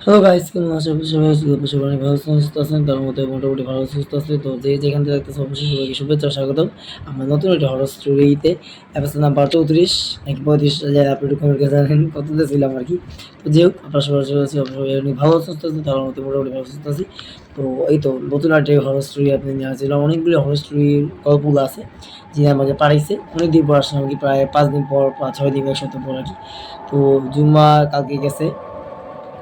Hello guys, কেমন আছেন? সবাই অনেক ভালো আছেন, সুস্থ আছেন। তার মধ্যে মোটামুটি ভালো সুস্থ আছে। তো যে যেখান থেকে দেখতেছেন অবশ্যই সবাইকে শুভেচ্ছা ও স্বাগতম। আমার নতুন একটা হরর স্টোরিতে এপিসোড নাম্বার 34 নাকি 35 যাই আপনি একটু কমেন্ট করে জানান কততে ছিলাম আরকি। তো যাই হোক আপনারা সবাই সবাই অনেক ভালো সুস্থ আছেন। তার মধ্যে মোটামুটি ভালো সুস্থ আছি। তো এই তো নতুন একটা হরর স্টোরি আপনি নিয়ে আসছিলাম। অনেকগুলো হরর স্টোরির গল্পগুলো আছে যে আমাকে পাঠাইছে। অনেকদিন পর আসলাম আরকি, প্রায় ৫ দিন পর ৫-৬ দিন ১ সপ্তাহ পর আরকি। তো জুম্মা কালকে গেছে।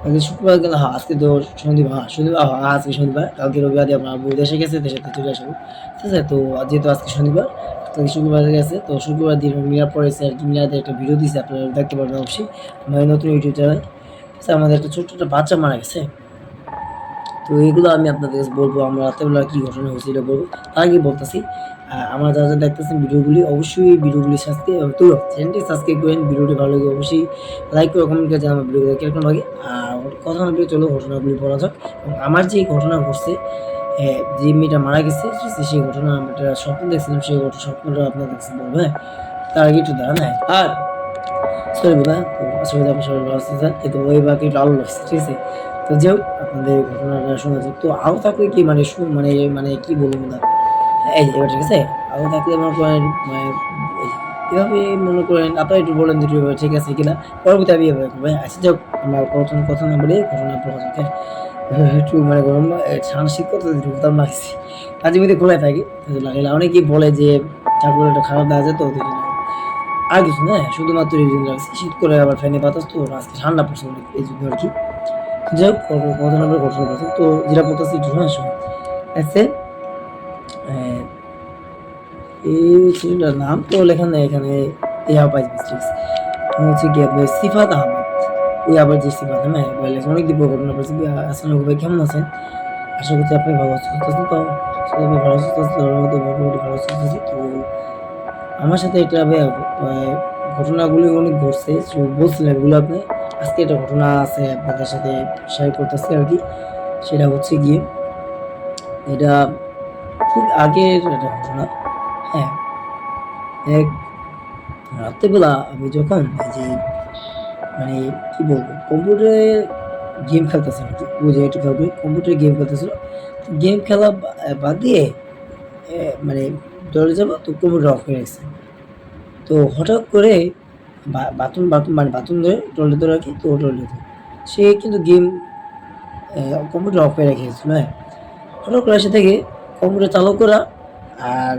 আজকে শুক্রবার গেল, হ্যাঁ, আজকে তো শনিবার, হ্যাঁ, শনিবার, হ্যাঁ, আজকে শনিবার। কালকে রবিবার দিয়ে আমার আব্বু দেশে গেছে, দেশে থেকে চলে আসবো। ঠিক আছে? তো যেহেতু আজকে শনিবার, কালকে শুক্রবার গেছে, তো শুক্রবার দিন মিলাদ পড়েছে আরকি। মিলাদে একটা ভিডিও দিছে, আপনারা দেখতে পারবেন অবশ্যই। আমার নতুন ইউটিউব চ্যানেল। আচ্ছা, আমাদের একটা ছোট্ট একটা বাচ্চা মারা গেছে। তো এগুলো আমি আপনাদের কাছে বলবো, আমরা রাতেরবেলা কি ঘটনা হয়েছিল বলবো। তার আগে বলতেছি, আমার যারা দেখতেছেন ভিডিওগুলি, অবশ্যই ভিডিওগুলি চ্যানেলটি সাবস্ক্রাইব করেন। ভিডিওটি ভালো লাগে অবশ্যই লাইক করে কমেন্ট করে জানাবেন ভিডিওগুলো কিরকম লাগে। আর কথা না বলে চলো ঘটনাগুলি বলা যাক। এবং আমার যে ঘটনা ঘটছে, যে মেয়েটা মারা গেছে, সেই ঘটনা আমি একটা স্বপ্ন দেখছিলাম, সেই স্বপ্নটা আপনাদের কাছে বলবো। হ্যাঁ, তার আগে একটু দাঁড়ান। হ্যাঁ, আর সরি বোধা, তো আসলে আপনি সবাই ভালো আছেন স্যার। কিন্তু ওই বাকি একটু আলো লাগছে, ঠিক আছে? তো যাই হোক আপনাদের ঘটনাটা শোনা যাক। তো আরো থাকলে কি মানে মানে কি বলবো না, এই যে এবার ঠিক আছে? আরো থাকলে মনে করেন মানে এই যে এভাবে মনে করেন আপনারা একটু বলেন দুটো এভাবে ঠিক আছে কিনা? পরবর্তী আমি এভাবে করবো। হ্যাঁ? আচ্ছা যাক, আমরা কথা না বলে ঘটনায় বলা যাক। হ্যাঁ? একটু মানে গরম ঠান্ডা শীত করতেছে, একটু বোতাম লাগছে। মাঝে মধ্যে খোলাই থাকে। লাগাইলে অনেকেই বলে যে তারপরে একটা খারাপ দেখা যায়, তো ওদিকে না। আর কিছু না, হ্যাঁ, শুধুমাত্র এইজন্য লাগছে। শীত করে আবার ফ্যানে বাতাস, তো আজকে ঠান্ডা পড়ছে অনেক, এইজন্য আরকি। যাই হোক কথা না বলে ঘটনা বলছি। তো যেটা বলতেছি একটু শোনেন, শোনেন। আচ্ছা, অ্যা এই ছেলেটার নাম তো লেখা নাই এখানে। ইয়া পাইস মিস্টেক্স। হচ্ছে গিয়ে আপনার সিফাত আহমেদ। ওই আবার যে সিফাত, হ্যাঁ? বলে অনেকদিন পর ঘটনা পড়ছে। আসসালামু ভাই, কেমন আছেন? আশা করছি আপনি ভালো আছেন, সুস্থ আছেন। তো আসলে আমি ভালো সুস্থ আছি। আল্লাহর রহমতে মোটামুটি ভালো সুস্থ আছি। তো আমার সাথে এটা ঘটনাগুলি অনেক ঘটছে। সো বলছিলাম এগুলো আপনি। আজকে একটা ঘটনা আছে আপনাদের সাথে শেয়ার করতেছি আরকি। সেটা হচ্ছে গিয়ে এটা খুব আগের একটা ঘটনা। হ্যাঁ, এক রাত্রেবেলা আমি যখন এই যে মানে কি বলবো, কম্পিউটারে গেম খেলতেছিলাম আরকি। বুঝে একটু খেয়াল করি। কম্পিউটারে গেম খেলতেছিলাম। গেম খেলা বাদ দিয়ে মানে টয়লেটে যাবো, তো কম্পিউটার অফ করে রাখছি। তো হঠাৎ করে বাথরুম মানে বাথরুম ধরে টয়লেট ধরে রাখি, তো টয়লেটে। সে কিন্তু গেম কম্পিউটার অফ করে রেখে গেছিল, হ্যাঁ? হঠাৎ করে এসে দেখি কম্পিউটার চালু করা আর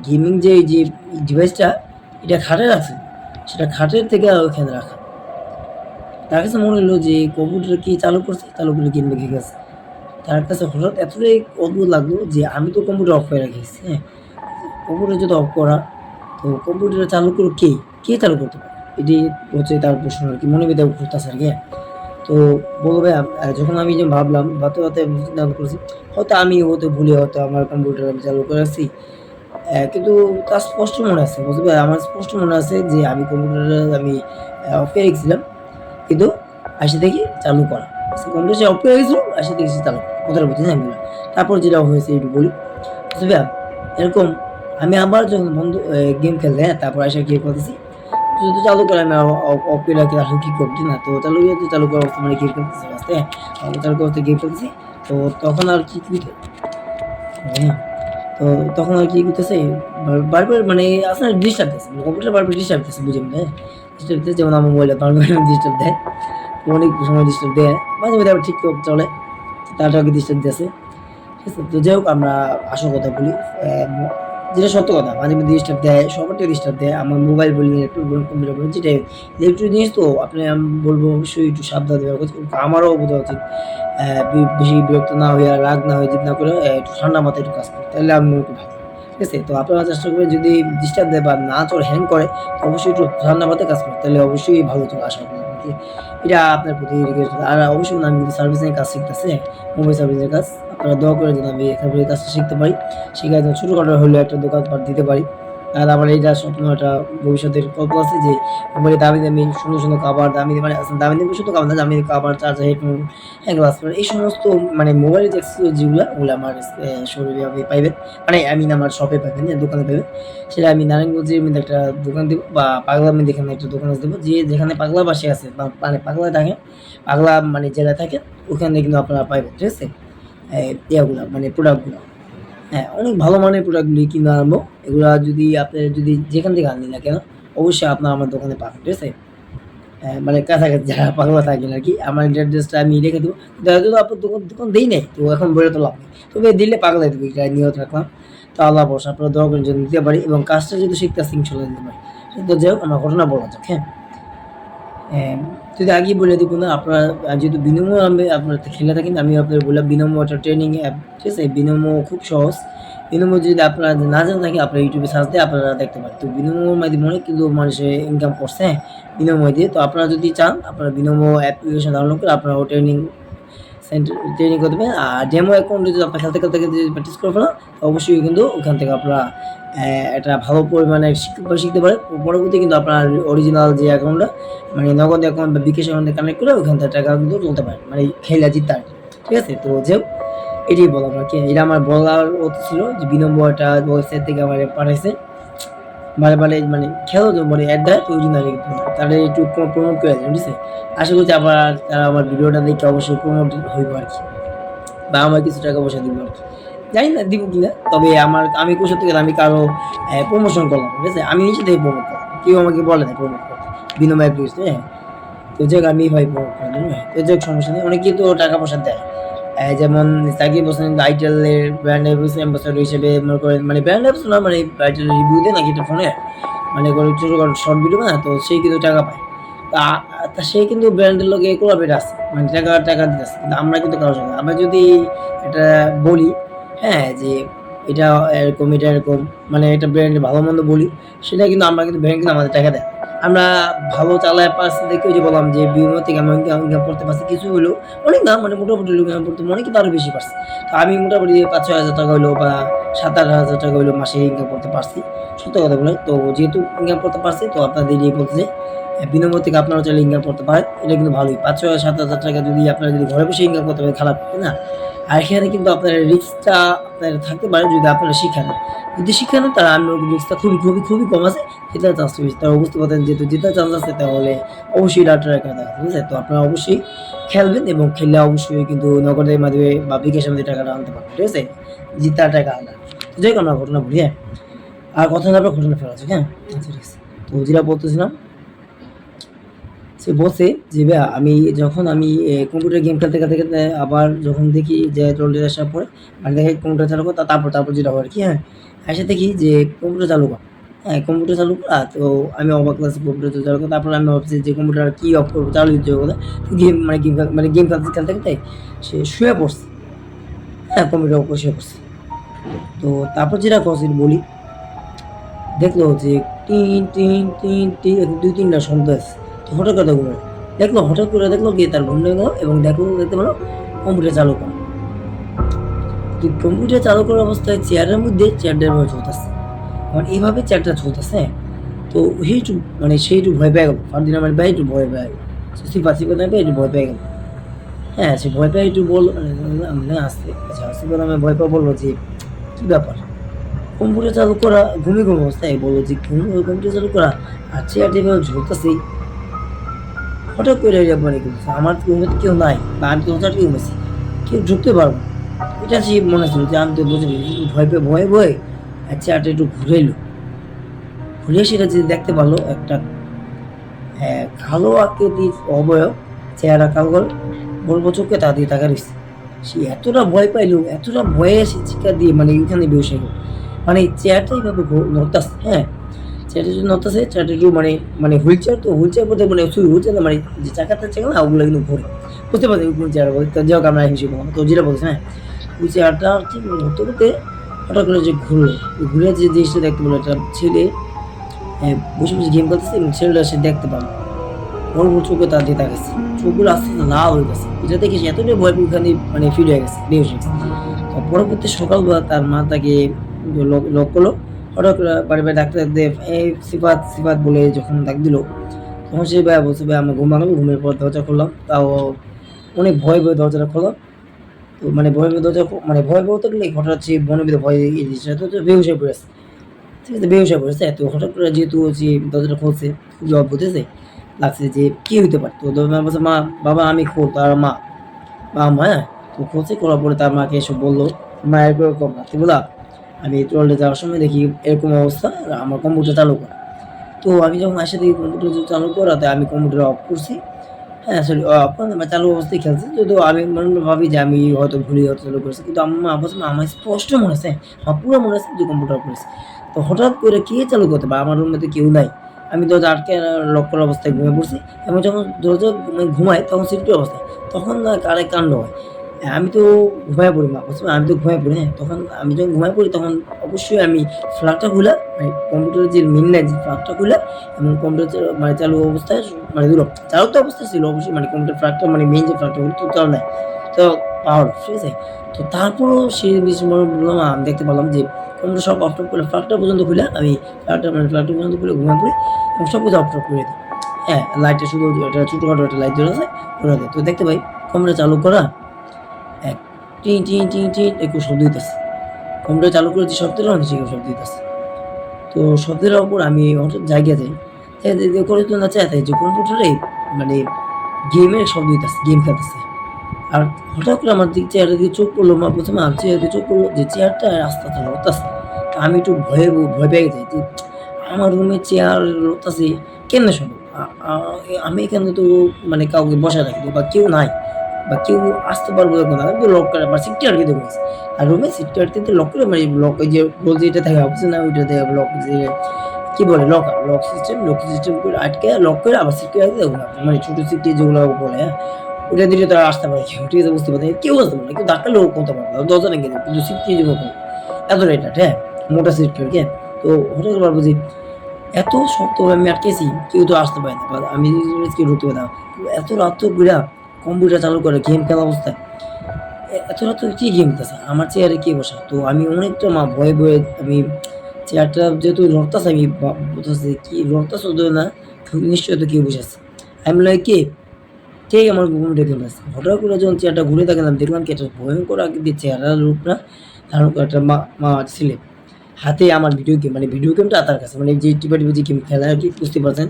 গেমিং যে ডিভাইসটা, এটা খাটে রাখছে। সেটা খাটের থেকে ওখানে রাখা। তার কাছে মনে হলো যে কম্পিউটার কি চালু করছে, চালু করে গেম রেখে গেছে। তার কাছে হঠাৎ এতটাই অদ্ভুত লাগলো যে আমি তো কম্পিউটার অফ করে রেখেছি, হ্যাঁ? কম্পিউটার যদি অফ করা, তো কম্পিউটার চালু করলো কে? কে চালু করতে পারে? এটি হচ্ছে তার প্রশ্ন আরকি। মনের ভিতরে ঘুরতাছে আরকি, হ্যাঁ? তো বলল ভাই, যখন আমি যে ভাবলাম, ভাবতে চিন্তা ভাবনা করছি, হয়তো আমি হয়তো ভুলে হয়তো আমার কম্পিউটার আমি চালু করে রাখছি। কিন্তু তার স্পষ্ট মনে আছে। বলছি ভাই, আমার স্পষ্ট মনে আছে যে আমি কম্পিউটারটা আমি অফ করে রেখেছিলাম। কিন্তু আইসা দেখি চালু করা। কম্পিউটার সে অফ করে রেখেছিল, আইসা দেখি সে চালু করা। কথাটা বুঝছেন এগুলা। তারপর যেটা হয়েছে একটু বলি। বলছি ভাইয়া, এরকম আমি আবার যখন বন্ধু গেম খেলতে, হ্যাঁ? তারপর আইসা গেম খেলতেছি। যদি চালু করে আমি অফ করে রাখি, আসলে কি করব? না, তো চালু করার অবস্থা মানে গেম খেলতেছি ফার্স্ট, হ্যাঁ? চালু করার গেম খেলতেছি। তো তখন আর কি হ্যাঁ, তো তখন আর কি করতেছে, বারবার মানে আছে না, ডিস্টার্ব দিতেছে। কম্পিউটার বারবার ডিস্টার্ব দিতেছে, বুঝেন, হ্যাঁ? ডিস্টার্ব দিতেছে, যেমন আমার মোবাইলে বারবার ডিস্টার্ব দেয়। অনেক সময় ডিস্টার্ব দেয়। মাঝে মধ্যে আবার ঠিকঠাক চলে। তারটাও আরকি ডিস্টার্ব দিতেছে। ঠিক আছে? তো যাই হোক আমরা আসল কথা বলি। ম যেটা সত্য কথা। মাঝে মধ্যে ডিস্টার্ব দেয়, সবারটাই ডিস্টার্ব দেয়। আমার মোবাইল বলি, ল্যাপটপ বলুন, কম্পিউটার বলুন, যেটাই ইলেকট্রিক জিনিস, তো আপনি আমি বলব অবশ্যই একটু সাবধানে ব্যবহার করতে। আমারও বোঝা উচিত। বেশি বিরক্ত না হইয়া, রাগ না হয়ে, জিদ না করে একটু ঠান্ডা মাথায় একটু কাজ করতে। তাইলে আমি মনে করি ভালো। ঠিক আছে? তো আপনারা চেষ্টা করবেন, যদি ডিস্টার্ব দেয় বা না চলে, হ্যাং করে, তো অবশ্যই একটু ঠান্ডা মাথায় কাজ করতে। তাহলে অবশ্যই ভালো চলে, আশা করি আরকি। এটা আপনার প্রতি রিকোয়েস্ট। আর অবশ্যই আমি কিন্তু সার্ভিসিং এর কাজ শিখতেছি, হ্যাঁ? মোবাইল সার্ভিসিং এর কাজ। আপনারা দোয়া করে যেন আমি এখান থেকে কাজটা শিখতে পারি। শিখে একদম ছোটখাটো হলেও একটা দোকানপাট দিতে পারি। আর আমার এইটা স্বপ্ন, একটা ভবিষ্যতের কল্পনা আছে যে মোবাইলে দামি দামি সুন্দর সুন্দর কাভার, দামি মানে দামি দামি শুধু কাভার না, দামি কাভার, চার্জার, হেডফোন, হ্যাঁ গ্লাস, এই সমস্ত মানে মোবাইলের যে অ্যাক্সেসরিজ যেগুলো ওগুলো আমার শোরুমে আপনি পাইবেন, মানে আমি আমার শপে পাইবেন, দোকানে পাইবেন। সেটা আমি নারায়ণগঞ্জের মধ্যে একটা দোকান দেবো, বা পাগলার মধ্যে এখানে একটা দোকান দেবো, যে যেখানে পাগলা বাসে আছে বা মানে পাগলা থাকে, পাগলা মানে জেলা থাকে, ওখানে কিন্তু আপনারা পাইবেন, ঠিক আছে? ইয়াগুলা মানে প্রোডাক্টগুলো, হ্যাঁ, অনেক ভালো মানের প্রোডাক্টগুলি কিনে আনবো। এগুলা যদি আপনার যদি যেখান থেকে আনি না কেন, অবশ্যই আপনার আমার দোকানে পাবেন, ঠিক আছে? মানে কাছাকাছি যারা পাগলা থাকেন আরকি, আমার অ্যাড্রেসটা আমি রেখে দেবো। দেখা গেল আপনার দোকান দেই নাই, তো এখন বলে তো লাভ নেই। তবে দিলে পাগলাই দেবো, এটা নিয়ত রাখলাম। তো আল্লাহ ভরসা, আপনারা দোয়া করেন যেন দিতে পারি, এবং কাজটা যদি শিখতে আসি ইনশাল্লাহ দিতে পারি। তো যাই হোক, আমার ঘটনা বলা যাক, হ্যাঁ? হ্যাঁ, যদি আগেই বলে দিব না, আপনারা যেহেতু বিনোমো আমি আপনার খেলে থাকেন, আমি আপনাদের বললাম বিনোমো একটা ট্রেনিং অ্যাপ, ঠিক আছে? বিনোমো খুব সহজ। বিনোমো যদি আপনারা না জেনে থাকেন, আপনারা ইউটিউবে সার্চ দিয়ে আপনারা দেখতে পারেন। তো বিনোমোর মাধ্যমে অনেক কিন্তু মানুষে ইনকাম করছে, হ্যাঁ? বিনোমো দিয়ে। তো আপনারা যদি চান, আপনারা বিনোমো অ্যাপ্লিকেশন ডাউনলোড করে আপনারা ট্রেনিং ট্রেনিং করতে পারেন। আর ডেমো অ্যাকাউন্টে যদি আপনার খেলতে খেলতে যদি প্র্যাকটিস করে ফেলেন, অবশ্যই কিন্তু ওখান থেকে আপনারা একটা ভালো পরিমাণে শিখতে পারেন। পরবর্তী কিন্তু আপনার অরিজিনাল যে অ্যাকাউন্টটা, মানে নগদ অ্যাকাউন্ট বা বিকাশ অ্যাকাউন্টে কানেক্ট করে ওখান থেকে টাকা কিন্তু তুলতে পারেন, মানে খেলা জিততে, ঠিক আছে? তো যে এটাই বললাম আর কি, এটা আমার বলার অর্থ ছিল যে বিনম্র একটা ওয়েবসাইট থেকে আমার পাঠাইছে, মানে খেলো তো মানে অ্যাড দেয়, তো ওই জন্য তাদের একটু প্রমোট করে দেন, ঠিক আছে? আশা করছি আবার তারা আমার ভিডিওটা দেখে অবশ্যই প্রমোট হইব আর কি, বা আমার কিছু টাকা পয়সা দিব আর কি, জানি না দিব কিনা। তবে আমি কোথাও থেকে আমি কারো প্রমোশন করলাম, ঠিক আছে? আমি নিজে থেকে প্রমোট করলাম, কেউ আমাকে বলে না প্রমোট করতে, বিনিময় পেয়েছে, হ্যাঁ? তো যাই হোক, আমি ভাই প্রমোট করে দিন, হ্যাঁ? তো যাই হোক, সমস্যা নেই, অনেকেই তো টাকা পয়সা দেয়। যেমন সাকিব হোসেন আইটেলের ব্র্যান্ড অ্যাম্বাসাডর হিসেবে মনে করেন, মানে ব্র্যান্ড অ্যাম্বাসাডর না, মানে আইটেল রিভিউ দেয় নাকি একটা ফোনে, মানে করে ছোটোখাটো শর্ট ভিডিও না, তো সেই কিন্তু টাকা পায়। তা তা সে কিন্তু ব্র্যান্ডের লোকে কোলাবেট আছে, মানে টাকা দিতেছে, কিন্তু আমরা কিন্তু কারোর সঙ্গে, আমরা যদি এটা বলি, হ্যাঁ, যে এটা এরকম, এটা এরকম, মানে এটা ব্র্যান্ডের ভালো মন্দ বলি, সেটা কিন্তু আমরা কিন্তু ব্র্যান্ড কিন্তু আমাদের টাকা দেয়। আমরা ভালো চালায় পারছি দেখে ওই যে বললাম যে বিমো থেকে আমি ইনকাম করতে পারছি কিছু হলেও, অনেক না, মানে মোটামুটি লোক ইনকাম করতে অনেক কিন্তু আরও বেশি পারছি। তো আমি মোটামুটি 5-6 হাজার টাকা হইলো বা 7-8 হাজার টাকা হইলো মাসে ইনকাম করতে পারছি, সত্য কথা বলে। তো যেহেতু ইনকাম করতে পারছি, তো আপনাদের এই বলতে যে বিনিময় থেকে আপনারা চাইলে ইনকাম করতে পারেন, এটা কিন্তু ভালোই। 5-6-7 হাজার টাকা যদি আপনারা যদি ঘরে বসে ইনকাম করতে পারেন, খারাপ না। আর এখানে কিন্তু আপনার রিস্কটা আপনার থাকতে পারে যদি আপনারা শিখেন। যদি শিখে নেন, তাহলে আমি রিস্কটা খুবই কম আছে, জেতার চান্স বেশি। তারা বুঝতে পারতেন যেহেতু জেতার চান্স আছে, তাহলে অবশ্যই ডাক্তার এখানে দেখা, ঠিক আছে? তো আপনারা অবশ্যই খেলবেন, এবং খেললে অবশ্যই কিন্তু নগদের মাধ্যমে বা বিকাশের মধ্যে টাকাটা আনতে পারবেন, ঠিক আছে? জিতার টাকা আনা। তো যাই হোক, আমরা ঘটনা বলি, হ্যাঁ? আর কথা না, আপনার ঘটনা ফেলা আছে, হ্যাঁ? আচ্ছা, ঠিক আছে। তো যেটা বলতেছিলাম, সে বলছে যে ভাইয়া, যখন আমি কম্পিউটার গেম খেলতে আবার যখন দেখি যে চলতে আসার পরে, মানে দেখি কম্পিউটার চালু কর, তারপর যেটা হয় আর কি, হ্যাঁ, এসে দেখি যে কম্পিউটার চালু কর, হ্যাঁ, কম্পিউটার চালু করা। তো আমি অবাক লাগছে, কম্পিউটার চালু করা। তারপর আমি ভাবছি যে কম্পিউটার কি অফ করবো, চালু দিতে হবে, গেম খেলতে সে শুয়ে পড়ছে, হ্যাঁ, কম্পিউটার অফ করে শুয়ে পড়ছে। তো তারপর যেটা করছি বলি, দেখলো যে টিন টিন টিন টিন 2-3টা শব্দ আসছে। তো হঠাৎ করে দেখলো কি তার ঘুম ভেঙে গেল, এবং দেখতে পেলো কম্পিউটার চালু করা। তো কম্পিউটার চালু করার অবস্থায় চেয়ারের মধ্যে চেয়ারটার ভাবে চলতেছে, মানে এইভাবে চেয়ারটা চলতেছে। তো সে একটু ভয় পেয়ে গেল, ফারদিন আমার ভাই একটু ভয় পেয়ে গেল, সিফা একটু ভয় পেয়ে গেল, হ্যাঁ। সে ভয় পেয়ে একটু বললো, মানে আসতে, আচ্ছা আসতে করে আমি ভয় পেয়ে বললো যে কি ব্যাপার, কম্পিউটার চালু করা ঘুম অবস্থায় বললো যে কম্পিউটার চালু করা, আর চেয়ারটা এভাবে ঝুলতেছে। হঠাৎ করে মানে আমার রুমে তো কেউ নাই, বা আমি তো হঠাৎ কেউ ঘুমেছি, কেউ ঢুকতে পারবো, এটা সে মনে ছিল যে আমি তো বুঝে ভয়ে চেয়ারটা একটু ঘুরে সেটা যে দেখতে পারলো একটা কালো আকৃতির অবয়ব, চেহারা কালো, বলবো চোখে তা দিয়ে তাকা রয়েছে। সে এতটা ভয় পাইলো, এতটা ভয়ে সে চিৎকার দিয়ে মানে এখানে বসে গেল, মানে চেয়ারটা এইভাবে নড়তাছে, হ্যাঁ, চেয়ারটা যদি নড়তাছে, চেয়ারটা একটু মানে হুইল চেয়ার, তো হুইল চেয়ার বলতে মানে হুইল চেয়ার মানে যে চাকাটা চেয়ার না, ওগুলো কিন্তু ঘুরে, বুঝতে পারছি কোন চেয়ার বলতে। তো যাই হোক, আমরা হিসেবে তো যেটা বলছি, হ্যাঁ, ওই চেয়ারটা ঠিক ঘুরতে হঠাৎ করে যে ঘুরে যে জিনিসটা দেখতে পেলো, একটা ছেলে বসে গেম করতেছে, এবং ছেলেটা সে দেখতে পারলো, ওর চোখে তার দিয়ে তাকাচ্ছে, চোখগুলো আস্তে আস্তে লাল হয়ে গেছে। এটা দেখে সে এতটাই ভয় পেয়ে ওখানে মানে ফিরে হয়ে গেছে, বেশ হয়ে গেছে। তো পরবর্তী সকালবেলা তার মা তাকে লক করলো, হঠাৎ করে বাড়ি ডাকতে ডাকতে এই সিফাত সিফাত বলে যখন ডাক দিল, তখন সেই ভাইয়া বলছে, ভাই আমার ঘুম ভাঙলো। ঘুমের পর দরজা খুললাম, তাও অনেক ভয় ভয়ে দরজাটা খোলা। তো মানে ভয় ভয়ে দরজা মানে ভয় বলতে গেলে হঠাৎ সে মনের ভিতরে ভয় এই জিনিসটা তো বেহুশ হয়ে পড়েছে। ঠিক আছে, বেহুশ হয়ে পড়েছে। তো হঠাৎ করে যেহেতু যে দরজাটা খুলছে, খুবই অদ্ভুত হয়েছে লাগছে যে কি হইতে পারে। তো বলছে, মা বাবা আমি খোল। তার মা বা মা, হ্যাঁ। তো খোঁজে করার পরে তার মাকে এসে বললো, মা এরকম রাত্রিবেলা আমি টয়লেটে যাওয়ার সময় দেখি এরকম অবস্থা, আমার কম্পিউটার চালু করা। তো আমি যখন আসে দেখি কম্পিউটার চালু করাতে আমি কম্পিউটার অফ করছি। হ্যাঁ, সরি অফ করে না, চালু অবস্থায় খেলছি। যদিও আমি মনে মনে ভাবি যে আমি হয়তো ভুলে হয়তো চালু করেছি। কিন্তু আম্মা বলছে, না আমার স্পষ্ট মনে আছে, আমার পুরো মনে আছে যে কম্পিউটার অফ করেছি। তো হঠাৎ করে কে চালু করতে পারে? আমার রুমে তো কেউ নাই। আমি দরজা আটকে লক করা অবস্থায় ঘুমিয়ে পড়ছি এবং যখন দরজা ঘুমাই তখন সিকিউর অবস্থায়। তখন না আরেক কাণ্ড হয়। হ্যাঁ, আমি তো ঘুমায়ে পড়ি, মা বলছে, আমি তো ঘুমায়ে পড়ি, হ্যাঁ। তখন আমি যখন ঘুমায়ে পড়ি তখন অবশ্যই আমি ফ্ল্যাগটা খুলা, মানে কম্পিউটারের যে মেইন লাইট যে ফ্ল্যাগটা খুলা এবং কম্পিউটার মানে চালু অবস্থায় মানে দিল। চালু তো অবস্থায় ছিল অবশ্যই, মানে কম্পিউটার ফ্ল্যাগটা মানে মেইন যে ফ্ল্যাগটা ওটা তো চালু নাই। তো পাওয়ার অফ, ঠিক আছে? তো তারপরেও সে বেশি বললাম, আমি দেখতে পেলাম যে কম্পিউটার সব অফ টফ করে ফ্ল্যাগটা পর্যন্ত খুলে আমি ফ্ল্যাগটা পর্যন্ত খুলে ঘুমিয়ে পড়ি এবং সবকিছু অফ টফ করে দিই। হ্যাঁ, লাইটটা শুধু একটা ছোটখাটো একটা লাইট জ্বলে আছে, ওটা দেয়। তো দেখতে পাই কম্পিউটার চালু করা, এক টিন, টিন, টিন, টিন এরকম শব্দ হইতেছে। কম্পিউটার চালু করে যে শব্দটা হয় সেরকম শব্দ হইতেছে। তো শব্দের উপর আমি হঠাৎ জায়গা যাই। করে তো না চাই যে কম্পিউটারে মানে গেমের শব্দ হইতেছে, গেম খেলতেছে। আর হঠাৎ করে আমার দিক চেয়ারের দিকে চোখ পড়লো, মা প্রথমে আমার চেয়ারের দিকে চোখ পড়লো যে চেয়ারটা আস্তে আস্তে লড়তাছে। আমি একটু ভয় পেয়ে যাই যে আমার রুমে চেয়ার লড়তাছে কেমনে সম্ভব? আমি এখানে তো মানে কাউকে বসায় রাখিনি বা কেউ নাই বা কেউ আসতে পারবো এরকম না। আমি তো লক করা বা সিকিউরিটি দিয়ে ঘুমাইছি। আর রুমে সিকিউরিটিতে লক করে মানে লক ওই যে গোল যেটা থাকে অফিসে না ওইটাতে লক যে কি বলে লক সিস্টেম করে আটকে লক করে আবার সিকিউরিটি দিয়ে ঘুমাবো। মানে ছোট সিকিউরিটি যেগুলো বলে, হ্যাঁ? ওটা দিলে তারা আসতে পারে কেউ। ঠিক আছে? বুঝতে পারছেন? কেউ আসতে পারে না। কেউ ধাক্কালেও করতে পারবে না। দরজা ভেঙে দেবে। কিন্তু সিকিউরিটির মতো এত টাইট, হ্যাঁ? মোটা সিকিউরিটি, হ্যাঁ? তো হঠাৎ করে ভাববো যে এত শক্তভাবে আমি আটকেছি, কেউ তো আসতে পারে না। বা আমি কেউ ঢুকতে পারে না। এত রাত কইরা কম্পিউটার চালু করে গেম খেলা অবস্থায় এত রাত কি গেম খেলতেছে? আমার চেয়ারে কে বসা? তো আমি অনেকটা ভয়ে, ভয়ে আমি চেয়ারটা যেহেতু লড়তাছে আমি বলতেছি কি লড়তাছে তো না, নিশ্চয়ই তো কেউ বসে আছে। আমি বললাম, "কে?" কে আমার ঘুম ডেকে ফেলছে। হঠাৎ করে যখন চেয়ারটা ঘুরে তাকালাম দেখলাম কি একটা ভয়ংকর আকৃতির চেহারার লোকটা ধারণ করা একটা মা ছেলে। হাতে আমার ভিডিও গেম মানে ভিডিও গেমটা তার কাছে মানে যে টিপা যে গেম খেলা আরকি বুঝতে পারছেন।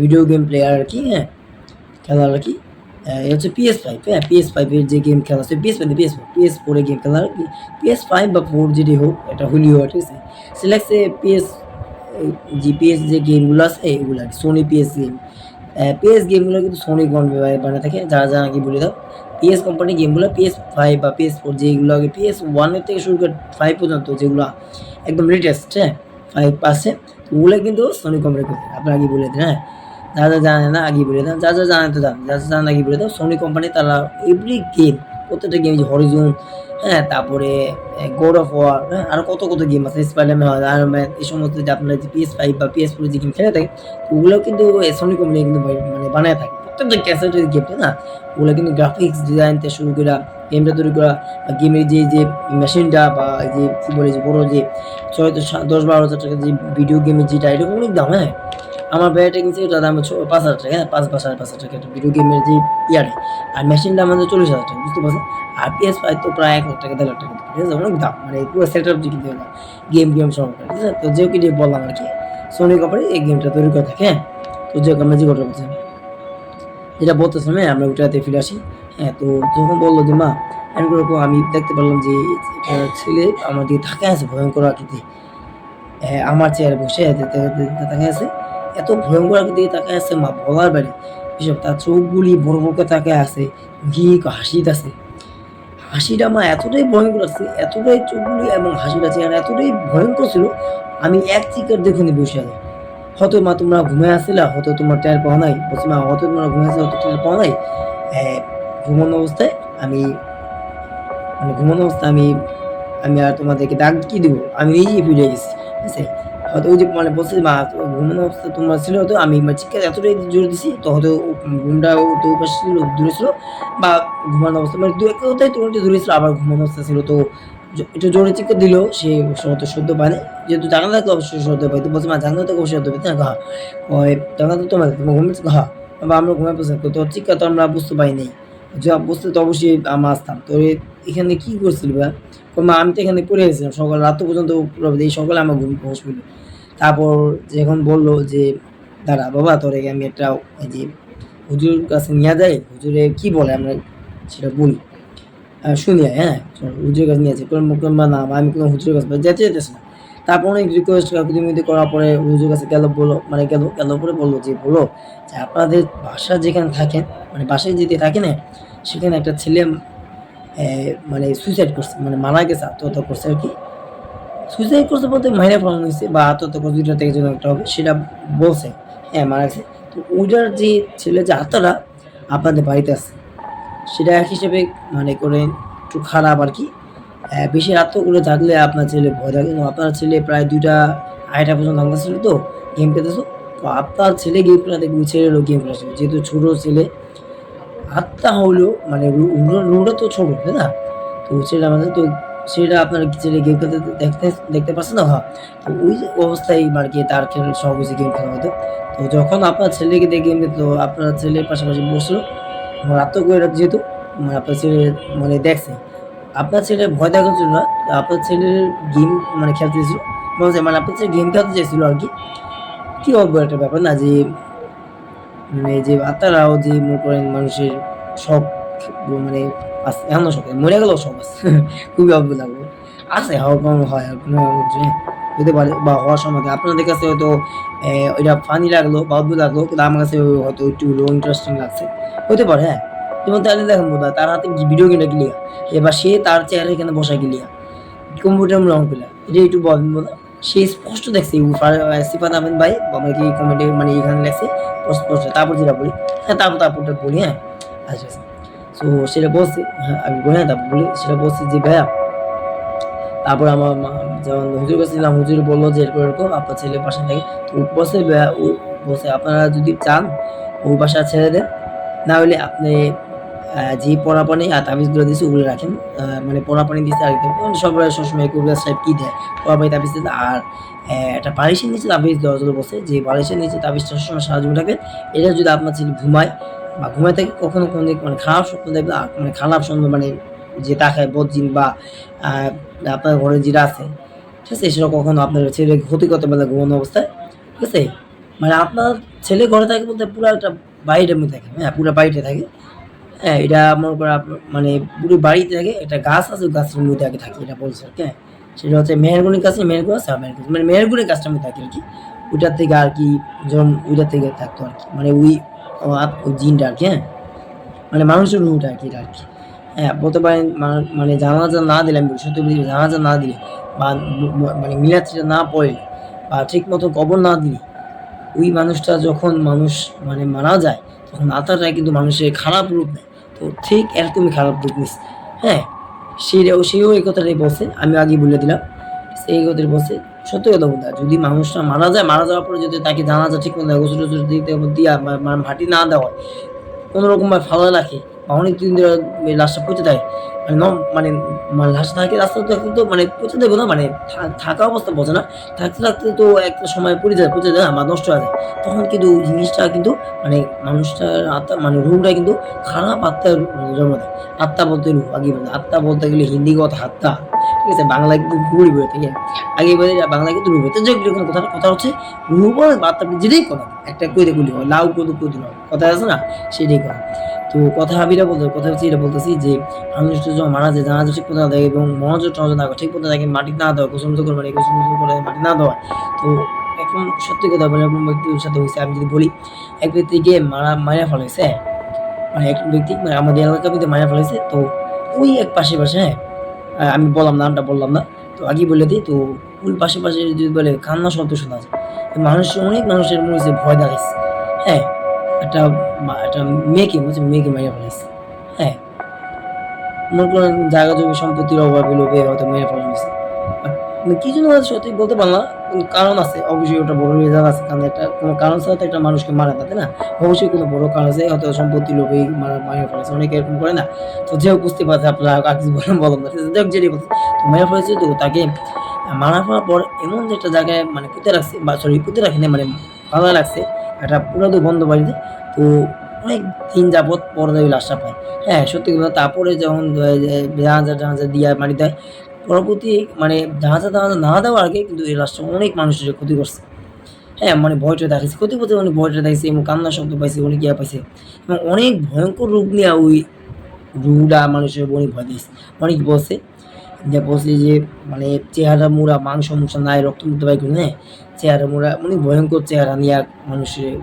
ভিডিও গেম প্লেয়ার আরকি, হ্যাঁ? খেলা আরকি। এ হচ্ছে PS5, হ্যাঁ? PS5 এর যে গেম খেলা আছে PS5 না PS4, PS4 এ গেম খেলা আরকি। PS5 বা 4 যেটাই হোক এটা হইলেও ঠিক আছে? সে লাগছে PS যে গেমগুলো আছে এগুলো আরকি Sony PS গেম। PS গেমগুলো কিন্তু Sony কোম্পানি বানায় থাকে। যারা, যারা নাকি বলে দাও। PS কোম্পানির গেমগুলো PS5 বা PS4 যেগুলো আগে PS1 এর থেকে শুরু করে 5 পর্যন্ত যেগুলো একদম লেটেস্ট, হ্যাঁ? 5 আছে। ওগুলো কিন্তু Sony কোম্পানি করে। আপনারা আগে বলে দেন, হ্যাঁ? যারা, যারা জানে না আগেই বলে দেন। যারা, যারা জানেন তো জানেন। যারা, যারা জানেন আগেই বলে দাও। Sony কোম্পানি তারা এভরি গেম প্রত্যেকটা গেম যে Horizon, হ্যাঁ? তারপরে God of War, হ্যাঁ? আরো কত, কত গেম আছে। Spider-Man, Iron Man এই সমস্ত যে আপনারা যে PS5 বা PS4 যে গেম খেলে থাকেন ওগুলোও কিন্তু Sony কোম্পানি কিন্তু মানে বানায় থাকে। প্রত্যেকটা ক্যাসেটের গেমটা না ওগুলা কিন্তু গ্রাফিক্স ডিজাইন থেকে শুরু কইরা গেমটা তৈরি করা গেমের যে মেশিনটা বা যে কি বলে যে বড় যে 10-12 হাজার টাকার যে ভিডিও গেমের যেটা এটা অনেক দাম, হ্যাঁ? আমার ভাইয়াটা কিনছে এটার দাম হচ্ছে 5,000 টাকা, হ্যাঁ? 5,000 5,500 টাকা একটা ভিডিও গেমের যে ইয়াটা। আর মেশিনটা আমাদের 40,000 টাকা, বুঝতে পারছেন? আর PS5 তো প্রায় 1,00,000 টাকা 1,50,000 টাকা, ঠিক আছে? অনেক দাম। মানে পুরো সেটআপ দিয়ে কিনতে হবে। গেম সহকারে, ঠিক আছে? তো যেহেতু যে বললাম আরকি Sony কোম্পানি এই গেমটা তৈরি করে থাকে, হ্যাঁ? তো যাক আমরা যে কথা বলছিলাম। যেটা বলতেছিলাম, হ্যাঁ? আমরা ওটাতে ফিরে আসি। হ্যাঁ, তো যখন বলল যে, "মা" এরকম আমি দেখতে পারলাম যে একটা ছেলে আমার দিকে তাকায় আছে ভয়ংকর আকৃতি। আমার চেয়ারে বসে তাকায় আছে। এত ভয়ংকর আকৃতির দিকে তাকায় আছে মা বলার বাইরে। এসব তার চোখগুলি বড়, বড় করে তাকায় আছে। হাসিতাছে। হাসিটা মা এতটাই ভয়ংকর লাগছে, এতটাই চোখগুলি এবং হাসিটা চেহারা এতটাই ভয়ংকর ছিল, আমি এক চিৎকার দিয়ে ওখানে বইসা যাই। "হয়তো মা তোমরা ঘুমায়া আছিলা, হয়তো তোমরা টের পাও নাই।" বলছি, "মা হয়তো তোমরা ঘুমাইছো, হয়তো টের পাও নাই। অ্যা ঘুমানো অবস্থায় আমি ঘুমানো অবস্থায় আমি আর তোমাদেরকে ডাক কি দিব? আমি নিজেই ফিরে গেছি।" ঠিক আছে? হয়তো ওই যে মানে বলছে যে, "মা ঘুমানো অবস্থায় তোমরা ছিলে হয়তো আমি চিৎকার এতটাই জোরে দিছি তো হয়তো ঘুমটা তো ওপাশে ছিল দূরে ছিল বা ঘুমানো অবস্থায় মানে ২ এক কথায় তোমরা দূরে ছিল আবার ঘুমানো অবস্থা ছিল তো একটু জোরে চিৎকার দিলেও সে হয়তো শুনতে পায় না। যেহেতু জানালা থাকলে অবশ্যই শুনতে পায়। তো বলছে, "মা জানালা থেকে অবশ্যই শুনতে পাই।" "হ্যাঁ।" ওই জানালা তো তোমাদের, তোমার ঘুমিয়েছে? "হ্যাঁ।" "বাবা আমরা ঘুমায় পড়ছিলাম। তো তোর চিৎকার তো আমরা বুঝতে পারি নাই। বুঝতে তো অবশ্যই আমরা আসতাম। তো এখানে কি করছিলি ভাইয়া?" কয়, "মা আমি তো এখানে পড়ে গেছিলাম। সকাল রাত পর্যন্ত পুরো এই সকালে আমার হুঁশ হইল।" তারপর যখন বলল যে, "দাঁড়া বাবা তোরে আমি একটা এই যে হুজুরের কাছে নিয়া যাই। হুজুরে কি বলে আমরা সেটা বলি। শুনি আয়, হ্যাঁ? চল হুজুরের কাছে নিয়ে যাই।" বললাম, "না আমি কোনো হুজুরের কাছে যেতে চাইতেছি না।" তারপর অনেক রিকোয়েস্ট কাকুতি-মিনতি করার পরে হুজুরের কাছে গেল, বলল মানে গেল পরে বলল যে, "আপনাদের বাসা যেখানে থাকেন, মানে বাসায় যেতে থাকেন সেখানে একটা ছেলে অ্যা মানে সুইসাইড করছে। মানে মারা গেছে, আত্মহত্যা করছে আরকি। সুইসাইড করছে বলতে মাইরা ফেলানো হইছে বা আত্মহত্যা করছে ২ টা থেকে যেকোনো একটা হবে সেটা বলছে। হ্যাঁ, মারা গেছে। তো ওইটার যে ছেলে যে আত্মাটা আপনাদের বাড়িতে আছে সেটা এক হিসেবে মানে করেন একটু খারাপ আরকি। বেশি রাত করে জাগলে আপনার ছেলে ভয় থাকে। তো আপনার ছেলে প্রায় ২ টা ২.৫টা পর্যন্ত ভাঙতেছিল তো গেম খেলতেছিল। তো আপনার ছেলে গেম খেলাতে ওই ছেলেরও গেম খেলা ছিল। যেহেতু ছোট ছেলে, আত্মা হইলো মানে রুমটা তো ছোট, তাই না? তো ছেলেটা আমাদের তো ছেলেটা আপনার ছেলে গেম খেলতে দেখতে পারছে না? হ্যাঁ। তো ওই যে অবস্থায় আরকি তার সবকিছু গেম খেলা হতো। তো যখন আপনার ছেলেকে দিয়ে গেম খেলতো, আপনার ছেলের পাশাপাশি বসলো। মারাত্মক করে যেহেতু মানে আপনার ছেলে মানে দেখছে। আপনার ছেলে ভয় দেখাচ্ছিল না। আপনার ছেলের গেম মানে খেলতেছিল। মানে আপনার ছেলে গেম খেলতে চাইছিল আরকি। কি অদ্ভুত একটা ব্যাপার না যে মানে যে আত্মারাও যে মনে করেন মানুষের শখ মানে আছে এখনো শখ মরে গেলেও শখ আছে। খুবই অদ্ভুত লাগলো। আছে হওয়ার কোনো হয় আর কোনো যে হতে পারে বা হওয়ার সম্ভাবনা আপনাদের কাছে হয়তো ওইটা ফানি লাগলো বা অদ্ভুত লাগলো কিন্তু আমার কাছে হয়তো একটু হলেও ইন্টারেস্টিং লাগছে। হতে পারে হ্যাঁ। যেমন তাহলে দেখেন বোধহয় তার হাতে ভিডিও গেমটা ক্লিয়ার। এবার সে তার চেহারা এখানে বসায় ক্লিয়ার। কম্পিউটার রং পেলা। এটা একটু বলেন বলা। সে স্পষ্ট দেখছে সিফাত আহমেদ ভাই আমার কি কমেন্টে মানে এখানে লেখছে স্পষ্ট। তারপর যেটা বলি হ্যাঁ, তারপরটা বলি হ্যাঁ। আচ্ছা, আচ্ছা। সো সেটা বলছি হ্যাঁ, আমি বলি হ্যাঁ, তারপর বলি সেটা বলছি যে ভাইয়া তারপর আমার মা যখন হুজুরের কাছে ছিলাম হুজুর বলল যে এরকম আপনার ছেলের পাশে থাকে। তো বলছে ও বলছে আপনারা যদি চান ওর বাসা ছেড়ে দেন। না হলে আপনি যে পোড়াপানি আর তাবিজগুলো দিছে ওগুলো রাখেন। মানে পোড়াপানি দিছে আর সবাই সবসময় কবিরাজ সাহেব কি দেয়? পোড়াপানি তাবিজ দিছে আর একটা বালিশের নিচে তাবিজ দেওয়ার জন্য বলছে যে বালিশের নিচে তাবিজটা সবসময় সারা জীবন রাখবেন। এটা যদি আপনার ছেলে ঘুমায় বা ঘুমায় থাকে কখনো কোনদিন মানে খারাপ স্বপ্ন দেখলে মানে খারাপ স্বপ্ন মানে যে তাকায় বদজিন বা আ আপনার ঘরে যেটা আছে, ঠিক আছে? সেটা কখনো আপনার ছেলে ক্ষতি করতে পারে না ঘুমানো অবস্থায়, ঠিক আছে? মানে আপনার ছেলে ঘরে থাকে বলতে পুরা একটা বাড়িটার মধ্যে থাকে, হ্যাঁ? পুরা বাড়িতে থাকে। হ্যাঁ, এটা মনে করেন মানে পুরো বাড়িতে থাকে একটা গাছ আছে, ওই গাছের মধ্যে আগে থাকে এটা বলছে আরকি, হ্যাঁ? সেটা হচ্ছে মেহেরগনির কাছে মেহেরগনি আছে, মেহেরগনি মানে মেহেরগনির গাছটার মধ্যে থাকে আরকি। ওইটার থেকে আরকি যখন ওইটার থেকে থাকতো আরকি। মানে ওই ওই জিনটা আরকি, হ্যাঁ? মানে মানুষের রুহটা আরকি এটা আরকি। হ্যাঁ, বলতে পারেন মানে জানাজা না দিলে আমি সত্যি বলি জানাজা না দিলে বা মানে মিলাদ চিলাদ না পড়লে বা ঠিক মতো কবর না দিলে ওই মানুষটা যখন মানুষ মানে মারা যায় তখন আত্মাটা কিন্তু মানুষের খারাপ রূপ নেয়। তো ঠিক এরকমই খারাপ রূপ নিছে। হ্যাঁ? সেও এই কথাটাই বলছে। আমিও আগেই বলে দিলাম। সে এই কথাই বলছে। সত্যি কথা বলতে যদি মানুষটা মারা যায়, মারা যাওয়ার পরে যদি তাকে জানাজা ঠিক মতো গোসল-টোসল দিতে দিয়া মাটি না দেওয়া হয় কোনরকমভাবে ফালায় রাখে বা অনেকদিন ধরে লাশটা পচে থাকে। মানে মানে লাশ থাকে রাস্তাতে কিন্তু মানে পচে যাবে না মানে থাকা অবস্থা পচে না। থাকতে তো একটা সময় পচে যায় না বা নষ্ট হয়ে যায়। তখন কিন্তু ওই জিনিসটা কিন্তু মানে মানুষটার আত্মা মানে রুহটা কিন্তু খারাপ আত্মার জন্ম দেয়। আত্মা বলতে রুহ আগেই বললাম। আত্মা বলতে গেলে হিন্দি কথা আত্মা। ঠিক আছে? বাংলায় কিন্তু ঘুরি বলে থাকে। আগে বলি বাংলায় কিন্তু রুহ। তো যে কথা হচ্ছে রুহ বলেন বা আত্মা যেটাই কথা একটা কইতে কইলে হয়। লাউ কদু কইতে হয়। কথা আছে না? সেটাই কথা। তো কথা হচ্ছে এটা বলতেছি যে মানুষটা যখন মারা যায় জানাজা ঠিক মতো না দেয় এবং মনোযোগ-টনোযোগ না করে ঠিক মতো তাকে মাটি না দেওয়া, গোসল-টোসল করে মানে গোসল-টোসল করে মাটি না দেওয়া। তো এখন সত্যি কথা বলে এরকম ব্যক্তির সাথে হইছে আমি যদি বলি, এক ব্যক্তিকে মাইরা ফেলাইছে, হ্যাঁ? মানে এক ব্যক্তি মানে আমাদের এলাকার মধ্যে মাইরা ফেলাইছে। তো ওই এক পাশে, হ্যাঁ? আমি বললাম নামটা বললাম না। তো আগেই বলে দেই। তো ওই পাশে যদি বলে কান্নার শব্দ শোনা যায়। অনেক মানুষের মনে হইছে ভয় দেখাইছে। হ্যাঁ? একটা মেয়েকে মাইরা ফেলাইছে। হ্যাঁ? মনে করেন জায়গা জমি সম্পত্তির অভাবে লোভে হয়তো মেরে ফেলানো হইছে। কি জন্য সঠিক বলতে পারলাম না, কিন্তু কারণ আছে অবশ্যই, ওটা বড় রিজন আছে, কারণ একটা কোনো কারণ ছাড়া তো একটা মানুষকে মারে না, তাই না? অবশ্যই কোনো বড় কারণ আছে, হয়তো সম্পত্তি লোভেই মাইরা ফেলেছে, অনেকে এরকম করে না? তো যে হোক বুঝতে পারছে, আপনারা আর কিছু বললাম না, ঠিক আছে? যাই হোক যেটাই বলছি, তো মেরে ফেলেছে, তো তাকে মারা ফেলার পর এমন যে একটা জায়গায় মানে পুঁতে রাখছে, বা সরি পুঁতে রাখেনি, মানে ফালায় রাখছে একটা পুরাদু বন্ধ বাড়িতে। তো অনেক দিন যাবৎ পরে ওই লাশটা পায়। হ্যাঁ, সত্যি কথা, তারপরে যখন জানাজা দিয়া মাটি দেয়, পরবর্তী মানে জানাজা না দেওয়ার আগে কিন্তু এই লাশটা অনেক মানুষের ক্ষতি করছে। হ্যাঁ, মানে ভয়টা দেখাইছে। ক্ষতি বলতে অনেক ভয়টা দেখাইছে এবং কান্নার শব্দ পাইছে, অনেক ইয়া পাইছে এবং অনেক ভয়ঙ্কর রূপ নিয়া ওই রুহুটা মানুষের অনেক ভয় দিয়েছে। অনেক বলছে বলছে যে মানে চেহারা মোড়া, মাংস নাই, রক্ত-মুক্ত বাইর করে, হ্যাঁ? চেহারা মোড়া, অনেক ভয়ঙ্কর চেহারা নিয়া মানুষের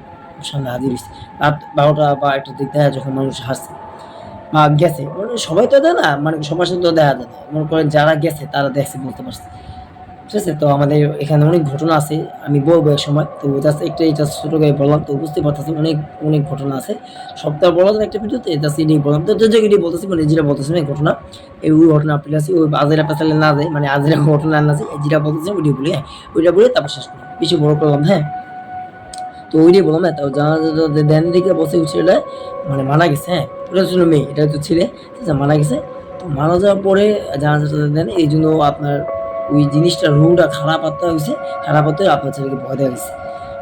সামনে হাজির হইছে। রাত ১২টা বা ১টার দিক দেয় যখন মানুষ হাসছে বা গেছে। মানে সবাই তো দেয় না, মানে সবার সাথে তো দেখা যায় না। মনে করেন যারা গেছে তারা দেখছে, বলতে পারছে। ঠিক আছে? তো আমাদের এখানে অনেক ঘটনা আছে। আমি বলবো একসময়। তো জাস্ট একটাই জাস্ট ছোট করে বললাম। তো বুঝতে পারতেছেন অনেক ঘটনা আছে। সব তো আর বলা যায় না একটা ভিডিওতে। জাস্ট এটাই বললাম। তো যে এটাই বলতেছি, মানে যেটা বলতেছি না, এই ঘটনা। ওই ঘটনা আপনি আছে ওই আজেরা পেছালে না যায়। মানে আজেরা ঘটনা না যায়। যেটা বলতেছি ওইটাই বলি, হ্যাঁ? ওইটা বলে তারপর শেষ করি। বেশি বড় করলাম, হ্যাঁ? তো ওইটাই বললাম, হ্যাঁ? তো জানাজা দেন দেখে বলছে ওই ছেলেটা মানে মারা গেছে, হ্যাঁ? ওটা ছিল মেয়ে, এটা হচ্ছে ছেলে। ঠিক আছে? মারা গেছে। তো মারা যাওয়ার পরে জানাজাটা দেন, এইজন্য আপনার ওই জিনিসটা রুহটা খারাপ আত্মা হইছে। খারাপ আত্মায় আপনার ছেলেকে ভয় দেয়া গেছে।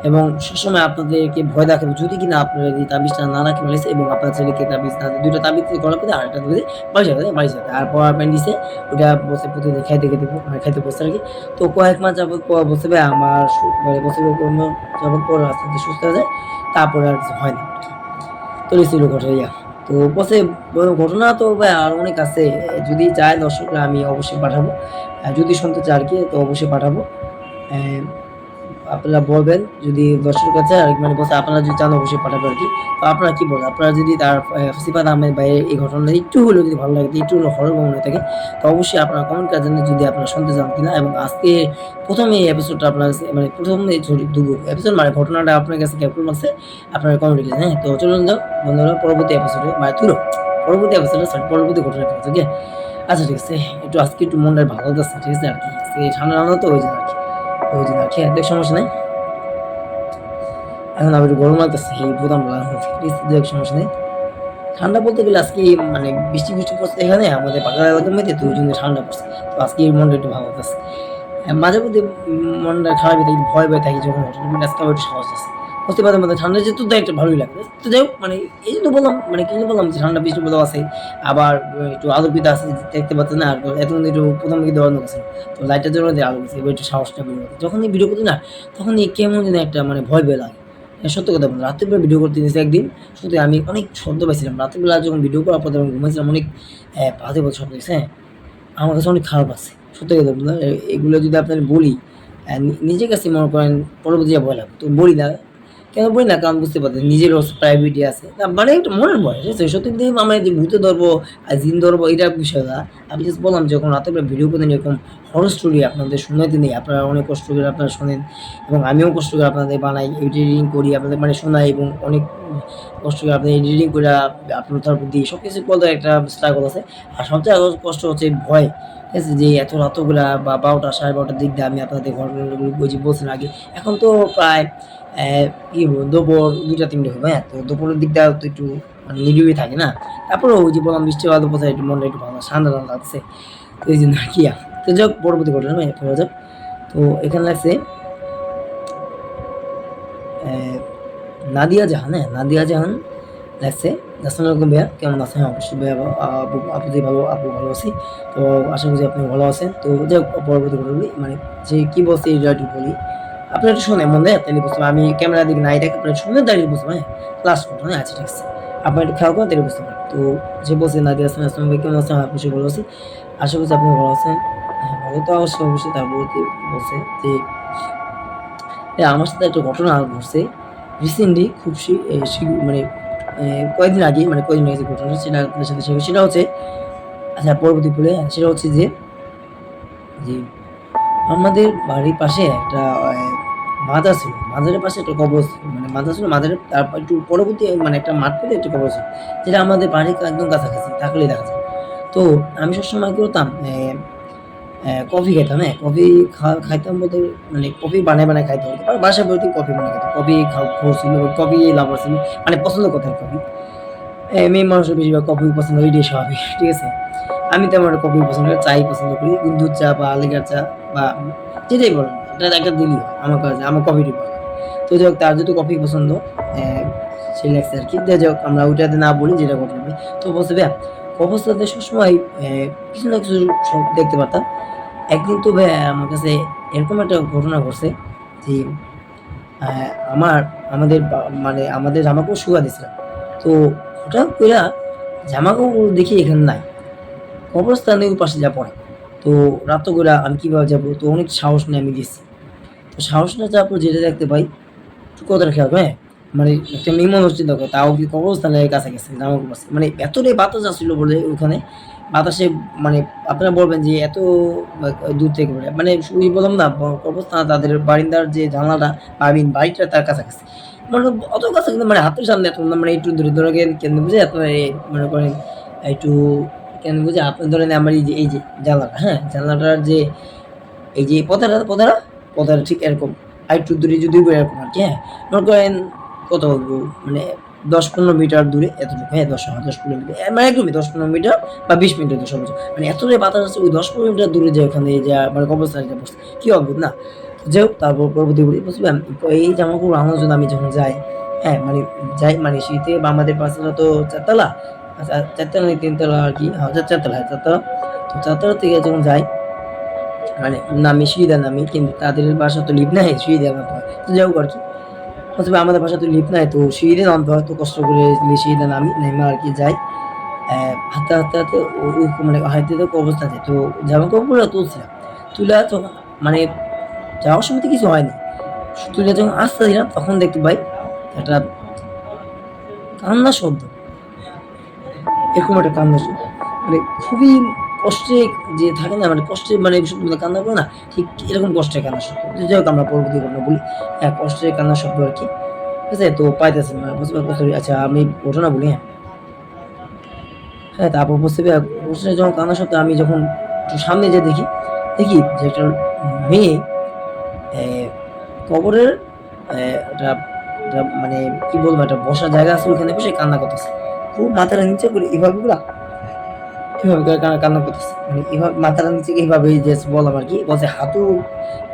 এবং সবসময় আপনাদেরকে ভয় দেখাবে যদি কিনা আপনারা এই তাবিজটা না রাখতে পারিছে এবং আপনার ছেলেকে তাবিজ না, ২ টা তাবিজ করার পরে আরেকটা তাবিজে বাড়ি যাবে। আর পড়ার প্যান্ট দিছে, ওইটা বলছে প্রতিদিন খাইতে মানে খাইতে বলছে আরকি। তো কয়েক মাস যাবত পর বলছে ভাই আমার মানে বছর যাবত পর আস্তে, আস্তে সুস্থ হয়ে যায়। তারপরে আর কিছু হয় না আরকি। তো এই ছিল ঘটনা ইয়া। তো বলছে ঘটনা তো ভাই আর অনেক আছে। যদি চায় দর্শকরা আমি অবশ্যই পাঠাবো। যদি শুনতে চায় আরকি, তো অবশ্যই পাঠাবো। অ্যা আপনারা বলবেন যদি দর্শকের কাছে, আর মানে বলছে আপনারা যদি চান অবশ্যই পাঠাবো আরকি। তো আপনারা কি বলেন? আপনারা যদি তার সিফাত আহমেদ ভাইয়ের এই ঘটনাটা একটু হলেও যদি ভালো লাগে, একটু হলেও হরর মনে হয়ে থাকে, তো অবশ্যই আপনারা কমেন্ট করে জানান যদি আপনারা শুনতে চান কিনা। এবং আজকে ১ম এই এপিসোডটা আপনার কাছে মানে ১ম এই সরি এপিসোড মানে ঘটনাটা আপনার কাছে কেমন লাগছে আপনারা কমেন্টে লিখেন, হ্যাঁ? তো চলুন যাও বন্ধুরা, পরবর্তী এপিসোডে মানে পরবর্তী এপিসোডে সরি পরবর্তী ঘটনা ঠিক আছে? আচ্ছা ঠিক আছে। আজকে একটু মনটা ভালো লাগতেছে, ঠিক আছে আরকি। আজকে ঠান্ডা তো ওইজন্য আরকি। দেখ সমস্যা নাই। এখন আবার একটু গরম লাগতেছে, এই বোতাম দেখ সমস্যা নেই। ঠান্ডা বলতে গেলে আজকে মানে বৃষ্টি পড়ছে এখানে আমাদের পাহাড় এলাকার মধ্যে, তো ওইজন্য ঠান্ডা পড়ছে। তো আজকে মনটা একটু ভালো লাগতেছে। মাঝে মধ্যে মনটা খারাপই থাকে, ভয় থাকি যখন হঠাৎ আজকে আবার একটু সাহস আছে। বুঝতে পারলাম মানে ঠান্ডা যেহেতু তাই একটু ভালোই লাগে। তো যাই হোক মানে এইজন্য বললাম, মানে কি জন্য বললাম যে ঠান্ডা বৃষ্টি কোথাও আছে। আবার একটু আলোকিত আছে, দেখতে পাচ্ছেন না? আর এতক্ষণ একটু ১ম দিকে দেওয়ানো গেছে। তো লাইটের জন্য আলো গেছে। এবার একটু সাহসটা বের হলো। যখনই ভিডিও করি না, তখনই কেমন যেন একটা মানে ভয় লাগে। সত্য কথা বলতে রাতের বেলা ভিডিও করতে গেছি একদিন। সত্যি আমি অনেক শব্দ পাইছিলাম। রাতের বেলা যখন ভিডিও করার পর যখন ঘুমাইছিলাম অনেক বাজে শব্দ হইছে, হ্যাঁ? আমার কাছে অনেক খারাপ লাগছে। সত্যি কথা বলতে এগুলো যদি আপনার বলি, নিজের কাছে মনে করেন পরবর্তীতে ভয় লাগবে। তো বলি না। কেন বলি না? কারণ বুঝতে পারতেন নিজেরও প্রাইভেসি আছে। না মানে একটা মনের ভয়, ঠিক আছে? সত্যি কথা আমরা যে ভূতে ধরবো, জিন ধরবো এটা বিষয় না। আমি জাস্ট বললাম যখন রাতের বেলা ভিডিও করতেন এরকম হরর স্টোরি আপনাদের শোনাইতে নেই। আপনারা অনেক কষ্ট করে আপনারা শোনেন এবং আমিও কষ্ট করে আপনাদের বানাই, এডিটিং করি, আপনাদের মানে শোনাই এবং অনেক কষ্ট করে আপনি এডিটিং কইরা আপলোড তারপর দিই। সবকিছু বলতে একটা স্ট্রাগল আছে। আর সবচেয়ে আরো কষ্ট হচ্ছে ভয়। ঠিক আছে? যে এত রাতগুলা বা ১২টা ১২:৩০ দিক দিয়ে আমি আপনাদের ঘটনাগুলো ওই যে বলছিলাম আগে। এখন তো প্রায় কি বলবো দুপুর ২টা ৩টে হবে, হ্যাঁ? তো দুপুরের দিকটা তো একটু মানে নিরিবিলি থাকে না? তারপরেও ওই যে বললাম বৃষ্টি বাদল কোথায় একটু মনটা একটু ভালো ঠান্ডা লাগতেছে। তো এইজন্য আরকি তো যাই হোক পরবর্তী ঘটনা করা যাক। তো এখানে লাগছে অ্যা নাদিয়া জাহান, হ্যাঁ? নাদিয়া জাহান লাগছে। আসসালামু আলাইকুম ভাইয়া, কেমন আছেন? অবশ্যই ভাইয়া আপু জি ভালো, আপু ভালো আছি। তো আশা করি আপনি ভালো আছেন। তো যাই হোক পরবর্তী ঘটনা বলি। মানে যে কি বলছে এটা একটু বলি। আপনারা একটু শোনেন মন দিয়ে তাইলে বুঝতে পারবেন। আমি ক্যামেরার দিকে নাই দেখে আপনারা শুনবেন তাইলে বুঝতে পারবেন, হ্যাঁ? লাস্ট ঘটনা, আচ্ছা ঠিক আছে। আপনারা একটু খেয়াল করেন তাইলে বুঝতে পারবেন। তো যে বলছে নাদিয়া আসসালামু আলাইকুম কেমন আছেন? অবশ্যই ভালো আছি। আশা করছি আপনি ভালো আছেন। হ্যাঁ, ভালো তো অবশ্যই তারপরে বলছে যে আমার সাথে একটা ঘটনা ঘটছে। রিসেন্টলি খুব মানে কয়েকদিন আগেই মানে কয়েকদিন আগে যে ঘটনাটা সেটা আপনার সাথে শেয়ার সেটা হচ্ছে আচ্ছা পরবর্তী বলে সেটা হচ্ছে যে আমাদের বাড়ির পাশে একটা মাজার ছিল। মাজারের পাশে একটা কবর ছিল। মানে মাজার ছিল, মাজারের তারপর একটু পরবর্তী মানে একটা মাঠ পেলে একটা কবর ছিল। যেটা আমাদের বাড়ির একদম কাছাকাছি, তাকালেই দেখা যায়। তো আমি সবসময় কি করতাম কফি খাইতাম, হ্যাঁ? কফি খাইতাম বলতে মানে কফি বানায় খাইতাম। আর বাসায় প্রতি কফি বানায় খাইতাম। কফি খাওয়া ছিল, কফি লাভার ছিল। মানে পছন্দ করতাম কফি। মেয়ে মানুষের বেশিরভাগ কফি পছন্দ এটাই স্বাভাবিক। ঠিক আছে? আমি তেমন একটা কফি পছন্দ করি, চাই পছন্দ করি। দুধ চা বা লিকার চা বা যেটাই বলেন, এটা একটা দিলেই হয়। আমার কাছে আমার কফিটাই ভালো লাগে। তো যাই হোক তার যেহেতু কফি পছন্দ অ্যা সে লেগছে আরকি। যাই হোক আমরা ওইটাতে না বলি যেটা ঘটনা বলি। তো বলছে ভাইয়া কফির সবসময় কিছু না কিছু দেখতে পারতাম। একদিন তো ভাইয়া আমার কাছে এরকম একটা ঘটনা ঘটছে যে আ আমার আমাদের মানে আমাদের জামাকাপড় শুকায় দিছিলাম। তো হঠাৎ কইরা জামাকাপড় দেখি এখানে নাই। কবরস্থানের ওপাশে যা পড়ে। তো রাত কইরা আমি কিভাবে যাবো? তো অনেক সাহস নিয়ে আমি গেছি। তো সাহস নিয়ে যাওয়ার পর যেটা দেখতে পাই, একটু কথাটা খেয়াল করো, হ্যাঁ? মানে একটা মেয়ে মানুষ চিন্তা করো, তাও কি কবরস্থানের কাছাকাছি জামাকাপড় আছে। মানে এতটাই বাতাস আসছিল বলে ওখানে বাতাসে মানে আপনারা বলবেন যে এত দূর থেকে বলে মানে ওই বললাম না কবরস্থান তাদের বারিন্দার যে জানালাটা বাড়িটা তার কাছাকাছি। মানে অত কাছে কিন্তু মানে হাতের সামনে এত না মানে একটু দূরে ধরে কেমনে বুঝে আপনার মনে করেন একটু কেন বুঝে আপনার ধরেন আমার এই যে জানলাটা, হ্যাঁ? জানলাটার যে এই যে পদাটা ঠিক এরকম। আরেকটু দূরে যদি এরকম আরকি, হ্যাঁ? মনে করেন কত বলবো মানে ১০-১৫ মিটার দূরে এতটুকু, হ্যাঁ? ১০-১৫ মিটার। মানে একদমই ১০-১৫ মিটার বা ২০ মিটার দূরে সর্বোচ্চ। মানে এতটাই বাতাস আছে ওই ১০-১৫ মিটার দূরে যে ওখানে যে মানে কবরস্থানে যে বসছে। কি অদ্ভুত না? যাই হোক তারপর পরবর্তী বলি বুঝলেন? এই জামাকাপড় আনার জন্য আমি যখন যাই, হ্যাঁ? মানে যাই মানে শীতে বা আমাদের পাঁচতলা তো ৪ তলা। আচ্ছা ৪ তলা নাকি ৩ তলা আরকি। হ্যাঁ ৪ তলা, হ্যাঁ ৪ তলা। তো ৪ তলা থেকে যখন যাই মানে নামি সিঁড়ি দিয়ে নামি কিন্তু তাদের বাসায় তো লিফট নাই, সিঁড়ি দিয়ে নামতে হয়। তো যাই হোক আরকি। অথবা আমাদের বাসায় তো লিফট নাই তো সিঁড়ি দিয়ে নামতে হয়। তো কষ্ট করে সিঁড়ি দিয়ে নামি, নেমে আরকি যাই। অ্যা হাঁটতে ওই মানে হাঁটতে অবস্থা আছে। তো জামাকাপড়গুলো তুলছিলাম। তুলা যখন মানে যাওয়ার সময় তো কিছু হয়নি। তুলে যখন আসতেছিলাম তখন দেখতে পাই একটা কান্নার শব্দ। এরকম একটা কান্নার শব্দ। মানে খুবই কষ্টে যে থাকে না মানে কষ্টে মানে মানে কান্না করে না? ঠিক এরকম কষ্টের কান্নার শব্দ। তো যাই হোক আমরা পরবর্তী ঘটনা বলি। হ্যাঁ, কষ্টের কান্নার শব্দ আরকি। ঠিক আছে? তো পাইতেছি না। বুঝতে পারতেছি আচ্ছা আমি ঘটনা বলি, হ্যাঁ? হ্যাঁ, তারপর বুঝতে পেরে বুঝতে যখন কান্নার শব্দ আমি যখন একটু সামনে যেয়ে দেখি যে একটা মেয়ে অ্যা কবরের একটা একটা মানে কি বলবো একটা বসার জায়গা আছে ওখানে বসে কান্না করতেছে। খুব মাথাটা নিচে করে এভাবে করে এভাবে করে কান্না করতেছে। মানে এভাবে মাথাটা নিচে এভাবে জাস্ট বললাম আরকি। বলছে হাঁটু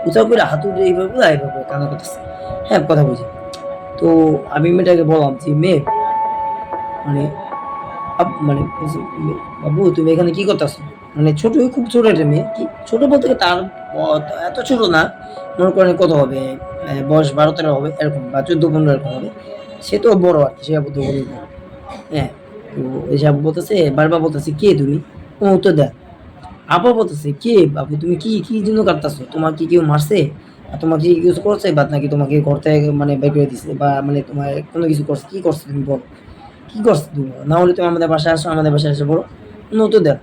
উঁচা করে হাঁটু দিয়ে এভাবে করে এভাবে করে কান্না করতেছে। হ্যাঁ, কথা বুঝি। তো আমি মেয়েটাকে বললাম যে, "মেয়ে মানে মানে বলছি, "বাবু তুমি এখানে কি করতেছো?" মানে খুব ছোট একটা মেয়ে। ছোট বলতে কি তার এত ছোট না। মনে করেন কত হবে? বয়স ১২-১৩ হবে এরকম বা ১৪-১৫ এরকম হবে। সে তো বড় আরকি। সে আপু তো অনেক বড়। হ্যাঁ? তো এসে আপু বলতেছে বারবার বলতেছে, "কে তুমি?" কোনো উত্তর দেয় না। আবার বলতেছে, "কে আপু তুমি কি জন্য কাঁদতেছো? তোমার কি কেউ মারছে? তোমার কি কিছু করছে? বা নাকি তোমাকে ঘর থেকে মানে বের করে দিছে বা মানে তোমার কোনো কিছু করছে? কি করছে তুমি বলো?" কি করছো তুমি? না হলে তুমি আমাদের বাসায় আসো, আমাদের বাসায় এসে পড়ো। কোনো উত্তর দেয় না।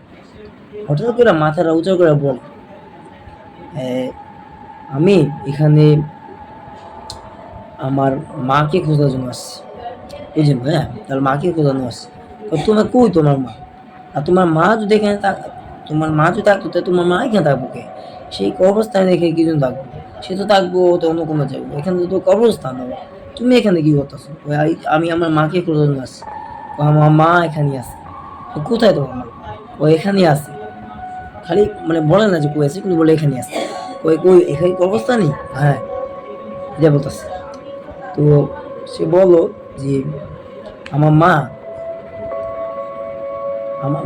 হঠাৎ করে মাথাটা উঁচু করে বলে, "অ্যা আমি এখানে আমার মাকে খোঁজার জন্য আসছি।" বুঝলেন? হ্যাঁ? তার মাকে খোঁজার জন্য আসছি। তো তোমার কই তোমার মা? আর তোমার মা যদি এখানে তোমার মা যদি থাকতো তাহলে তোমার মা এখানে থাকবো কে? সেই কবরস্থানে রেখে কি জন্য থাকবো? সে তো থাকবো তো অন্য কোনো জায়গায়। এখানে তো কবরস্থান বাবা। তুমি এখানে কি করতেছো? কই আমি আমার মাকে খোঁজার জন্য আসছি। কয় আমার মা এখানেই আছে। তো কোথায় তোমার মা? ও এখানেই আছে। খালি মানে বলে না যে কই আছে কিন্তু বলে এখানেই আছে। কই এখানে কবরস্থানেই? হ্যাঁ, এটা বলতেছে। তো সে বলল যে আমার মা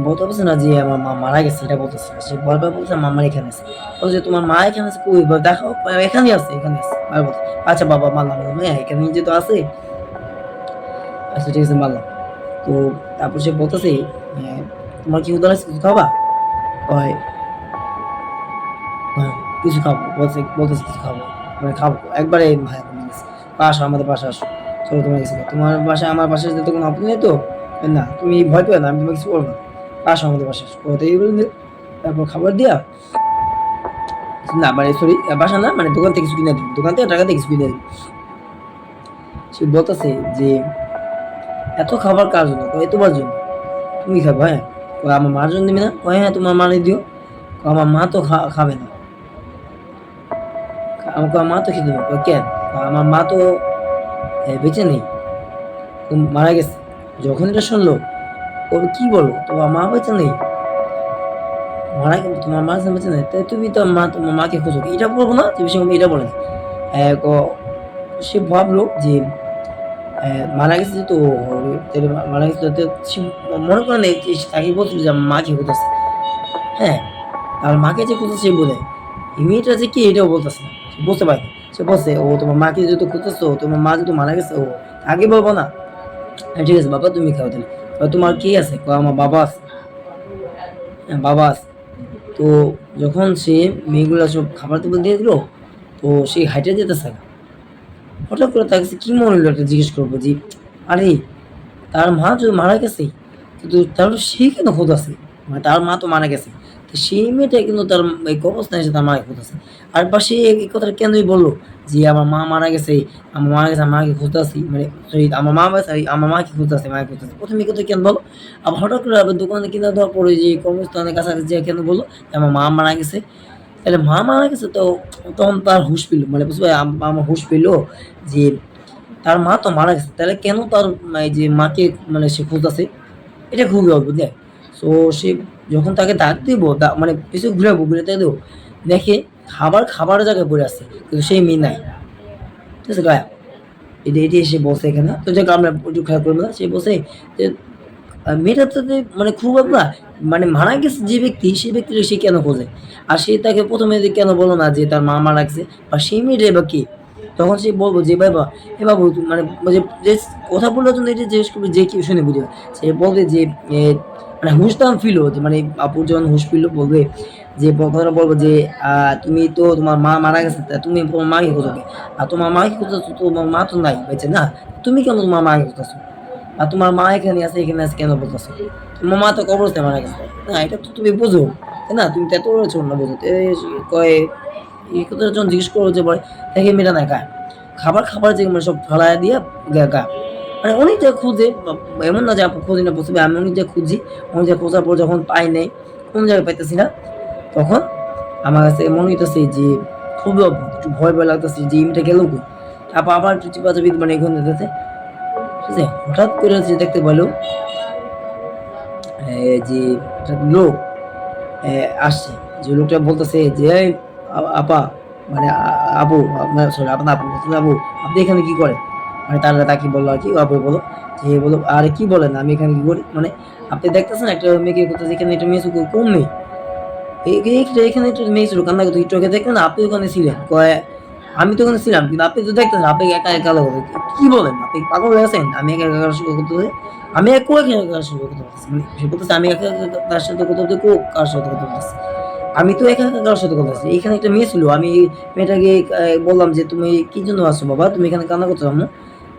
বলতে পারছে না যে আমার মা মারা গেছে এটা বলতেছে না। সে বারবার বলছে আমার মা এখানে আছে। বলছে তোমার মা এখানে আছে কই? দেখাও এখানেই আছে, এখানেই আছে। বারবার বলছে। আচ্ছা বাবা মানলাম, হ্যাঁ, এখানেই যেহেতু আছে আচ্ছা ঠিক আছে মানলাম। তো তারপর সে বলতেছে, "হ্যাঁ, তোমার কি ক্ষুধা লাগছে? কিছু খাবা?" কয়, "হ্যাঁ, কিছু খাবো।" বলতেছে কিছু খাবো। মানে খাবো। একবারে ভাই বলে গেছে। "আসো আমাদের বাসায় আসো। চলো তোমার কিছু খাও। তোমার বাসায় আমার বাসায় যেতে কোনো আপত্তি নেই তো?" "না, তুমি ভয় পেও না। আমি তোমাকে কিছু করব না। আসো আমাদের বাসায় আসো।" তো এই বলে তারপর খাবার দিয়া না মানে সরি বাসা না মানে দোকান থেকে কিছু কিনে দিবি। দোকান থেকে টাকা দিয়ে কিছু কিনে দিবি। সে বলতেছে যে, "এত খাবার কার জন্য?" কয়, "তোমার জন্য। তুমি খাবা, হ্যাঁ?" কয়, "আমার মার জন্য নিবি না?" কয়, "হ্যাঁ, তোমার মারে দিও।" আমার মা তো খাবে না, আমাকে মা তো খেতে দেবে। কেন? আমার মা তো বেঁচে নেই, মারা গেছে। যখন এটা শুনলো ওর কি বলো, তোমার মা বেঁচে নেই, মারা গেল, তোমার মা বেঁচে নেই, তাই তুমি তো তোমার মাকে খোঁজো, এটা বলবো না তুমি, সে এটা বলে না। সে ভাবলো যে মারা গেছে তো, মারা গেছে তো সে মনে করে নেই যে তাকে বলছিল যে আমার মাকে খুঁজতেছে। হ্যাঁ, আর মাকে যে খুঁজতেছে বলে এই মেয়েটা যে কি এটাও বলতেছে না, সে বুঝতে পারে। সে বলছে ও তোমার মাকে যেহেতু খুঁজতেছো, তোমার মা যেহেতু মারা গেছে, ও আগে বলবো না। ঠিক আছে বাবা, তুমি খাও তাহলে। তোমার কি আছে? আমার বাবা আছে। হ্যাঁ, বাবা আছে। তো যখন সে মেয়েগুলো সব খাবার দাবার দিয়ে দিল, তো সে হাইটে যেতেছে না। হঠাৎ করে তার কাছে কি মনে হলো একটা জিজ্ঞেস করবো যে আরে তার মা যদি মারা গেছে, কিন্তু তাহলে সে কেন খোঁজাছে? মানে তার মা তো মারা গেছে, তো সেই মেয়েটা কিন্তু তার এই কবরস্থানে এসে তার মাকে খোঁজাছে। আর বা সে এই কথাটা কেনই বললো যে আমার মা মারা গেছে, আমার মারা গেছে, আমার মাকে খুঁজতেছি, মানে সরি আমার মা মারা, আমার মাকে খুঁজতেছে, মাকে খুঁজতেছে, প্রথমে এই কথা কেন বলো? আবার হঠাৎ করে আবার দোকানে কিনে দেওয়ার পরে যে কর্মস্থানের কাছাকাছি যে কেন বললো যে আমার মা মারা গেছে? তাহলে মা মারা গেছে তো তখন তার হুঁশ পেল, মানে বুঝবে আমার হুঁশ পেল যে তার মা তো মারা গেছে, তাহলে কেন তার এই যে মাকে মানে সে খুঁজতেছে? এটা খুবই অদ্ভুত দেখ। সো সে যখন তাকে ডাক দিব, মানে পিছু ঘুরাবো, ঘুরে তাকে দেবো, দেখে খাবার জায়গায় পড়ে আছে, কিন্তু সেই মেয়ে নাই। ঠিক আছে গায়া, এটি এসে বসে এখানে, তো যাকে আমরা একটু খেয়াল করবো না, সে বসে যে মেয়েটা তো মানে খুব আপনার মানে মারা গেছে যে ব্যক্তি, সেই ব্যক্তিটা সে কেন খোঁজে? আর সে তাকে প্রথমে কেন বলো না যে তার মা মারা গেছে, বা সেই মেয়েটাই বা কে? তখন সে বলবো যে বাবা, এ বাবু মানে যে কথা বলার জন্য এটা জিজ্ঞেস করবে, যে কেউ শুনে বুঝবে। সে বলবে যে মানে হুঁশটা ফিল হচ্ছে, মানে আপু যখন হুঁশ ফিল বলবে যে কথাটা বলবো যে তুমি তো তোমার মা মারা গেছে, তা তুমি তোমার মাকে খোঁজোকে, আর তোমার মাকে খোঁজো, তোমার মা তো নাই বেঁচে না, তুমি কেন তোমার মাকে খোঁজো? আর তোমার মা এখানে আছে, এখানে আছে কেন বলতেছো? তোমার মা তো কবরস্থানে মারা গেছে, না এটা তো তুমি বুঝো, তাই না? তুমি তো এত বড় ছোট না বুঝো। কয় এই কথাটা যখন জিজ্ঞেস করো যে বলে দেখে মেয়েটা না গায়ে খাবার যে মানে সব ফেলায় দিয়ে গা মানে অনেক জায়গায় খুঁজে, এমন না যে আপু খুঁজি না বসবে, আমি অনেক জায়গায় খুঁজি, অনেক জায়গায় খোঁজার পর যখন পাই নাই, কোন জায়গায় পাইতেছি না, তখন আমার কাছে মনে হইতেছে যে খুবই অদ্ভুত, একটু ভয় লাগতেছে যে এই মেয়েটা গেল কই। তারপর আবার একটু চিপাচাপি মানে এখানে যেতেছে, ঠিক আছে, হঠাৎ করে যে দেখতে পেলো যে একটা লোক আসছে, যে লোকটা বলতেছে যে এই আপা, মানে আপু, আপনার সরি আপনার আপু বলতেছে, আপু আপনি এখানে কি করেন? মানে তাকে বললো আর কি, আপু বলো যে বলো আরে কি বলেন, আমি এখানে কি করি, মানে আপনি দেখতেছেন একটা মেয়েকে করতেছে, এখানে একটা মেয়ে কোন মেয়ে, এখানে একটা মেয়ে ছিল কান্না করতে, একটু আগে দেখলেন আপনি ওখানে ছিলেন, কয় আমি তো ওখানে ছিলাম, কিন্তু আপনি তো দেখতেছেন আপনি একা একা কি বলেন, আপনি পাগল হয়ে গেছেন? আমি একা একা শুরু করতে আমি এক একা শুরু করতে পারতেছি, সে বলতেছে আমি একা একা তার সাথে কথা বলতে, কার সাথে কথা বলতেছি, আমি তো একা একা কারোর সাথে কথা বলতেছি, এখানে একটা মেয়ে ছিল, আমি মেয়েটাকে বললাম যে তুমি কি জন্য আসছো বাবা, তুমি এখানে কান্না করছো আম্মু,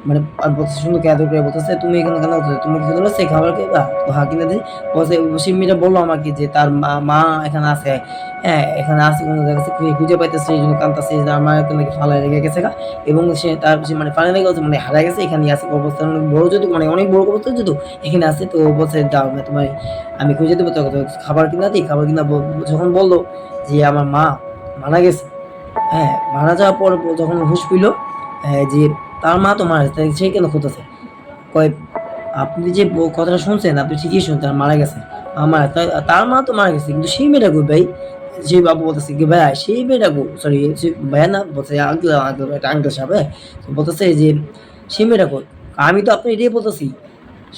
মানে আর বলতেছে সুন্দর করে আদর করে বলতেছে তুমি এখানে কান্না করতেছো, তুমি কি বলছো সেই খাবার খেয়ে তো হ্যাঁ কিনে দিই, বলছে সেই মেয়েটা বললো আমাকে যে তার মা এখানে আছে, হ্যাঁ এখানে আছে, কোনো জায়গা থেকে খুঁজে পাইতেছে, এই জন্য কাঁদতেছে, তার মা নাকি ফালায় রেখে গেছে গা, এবং সে তার সে মানে ফালায় রেখে গেছে, মানে হারা গেছে, এখানে আছে অবস্থান বড়, যদি মানে অনেক বড় অবস্থা যেহেতু এখানে আছে, তো বলছে যাও না তোমার আমি খুঁজে দেবো, তখন খাবার কিনা দিই, খাবার কিনা যখন বললো যে আমার মা মারা গেছে, হ্যাঁ মারা যাওয়ার পর যখন হুঁশ পেল যে তার মা তো মারা গেছে, সে কেন খুঁজতেছে? কয় আপনি যে কথাটা শুনছেন, আপনি ঠিকই শুনছেন, মারা গেছে, আমার তার মা তো মারা গেছে, কিন্তু সেই মেয়েটা কই ভাই? যে বাবু বলতেছে কি ভাইয়া সেই মেয়েটা কই, সরি ভাইয়া না, বলছে আঙ্কেল একটা আঙ্কেল সাহেব, তো বলতেছে যে সেই মেয়েটা কই, আমি তো আপনি এটাই বলতেছি,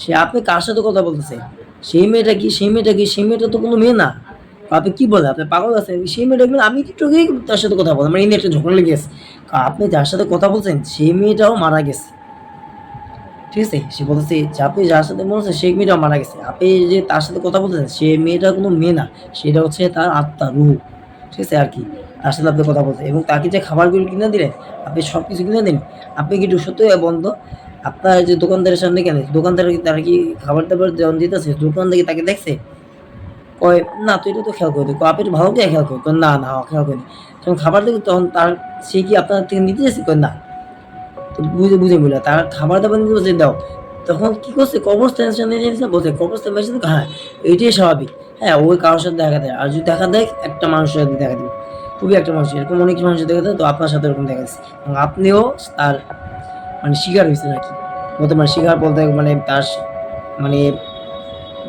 সে আপনি কার সাথে কথা বলতেছে? সেই মেয়েটা তো কোনো মেয়ে না, আপনি কি বলেন, আপনি পাগল আছেন? সেই মেয়েটা কিন্তু আমি একটু আগেই তার সাথে কথা বললাম, মানে এই নিয়ে একটা ঝগড়া লেগে গেছে, আপনি যার সাথে কথা বলছেন সেই মেয়েটাও মারা গেছে, ঠিক আছে? সে বলতেছে যে আপনি যার সাথে বলছেন সেই মেয়েটাও মারা গেছে, আপনি যে তার সাথে কথা বলতেছেন সে মেয়েটা কোনো মেয়ে না, সেটা হচ্ছে তার আত্মা, রূহ, ঠিক আছে আর কি, তার সাথে আপনি কথা বলছেন, এবং তাকে যে খাবারগুলো কিনে দিলেন, আপনি সব কিছু কিনে দিন, আপনি কি একটু সত্যি বন্ধ, আপনার যে দোকানদারের সামনে কেন, দোকানদার তারা কি খাবার দাবার যখন দিতেছে দোকান থেকে তাকে দেখছে? কয় না তো এটা তো খেয়াল করে দিই, আপনি একটু ভালো করে খেয়াল করে, না না খেয়াল করিনি, যখন খাবার দেখে তখন তার সে কি আপনার থেকে নিতে চাইছে? কয় না, তো বুঝে বললা তার খাবার দাবার নিতে বলছে দাও, তখন কি করছে কবরস্থানের সামনে নিয়ে বলছে কবরস্থান মেশিন, হ্যাঁ এইটাই স্বাভাবিক, হ্যাঁ, ওই কারোর সাথে দেখা দেয়। আর যদি দেখা দেয় একটা মানুষের সাথে দেখা দিবে। খুবই একটা মানুষ এরকম অনেক মানুষের দেখা দেয়, তো আপনার সাথে এরকম দেখা দিচ্ছে এবং আপনিও তার মানে শিকার হইছেন আরকি। বলতে পারেন শিকার বলতে মানে তার মানে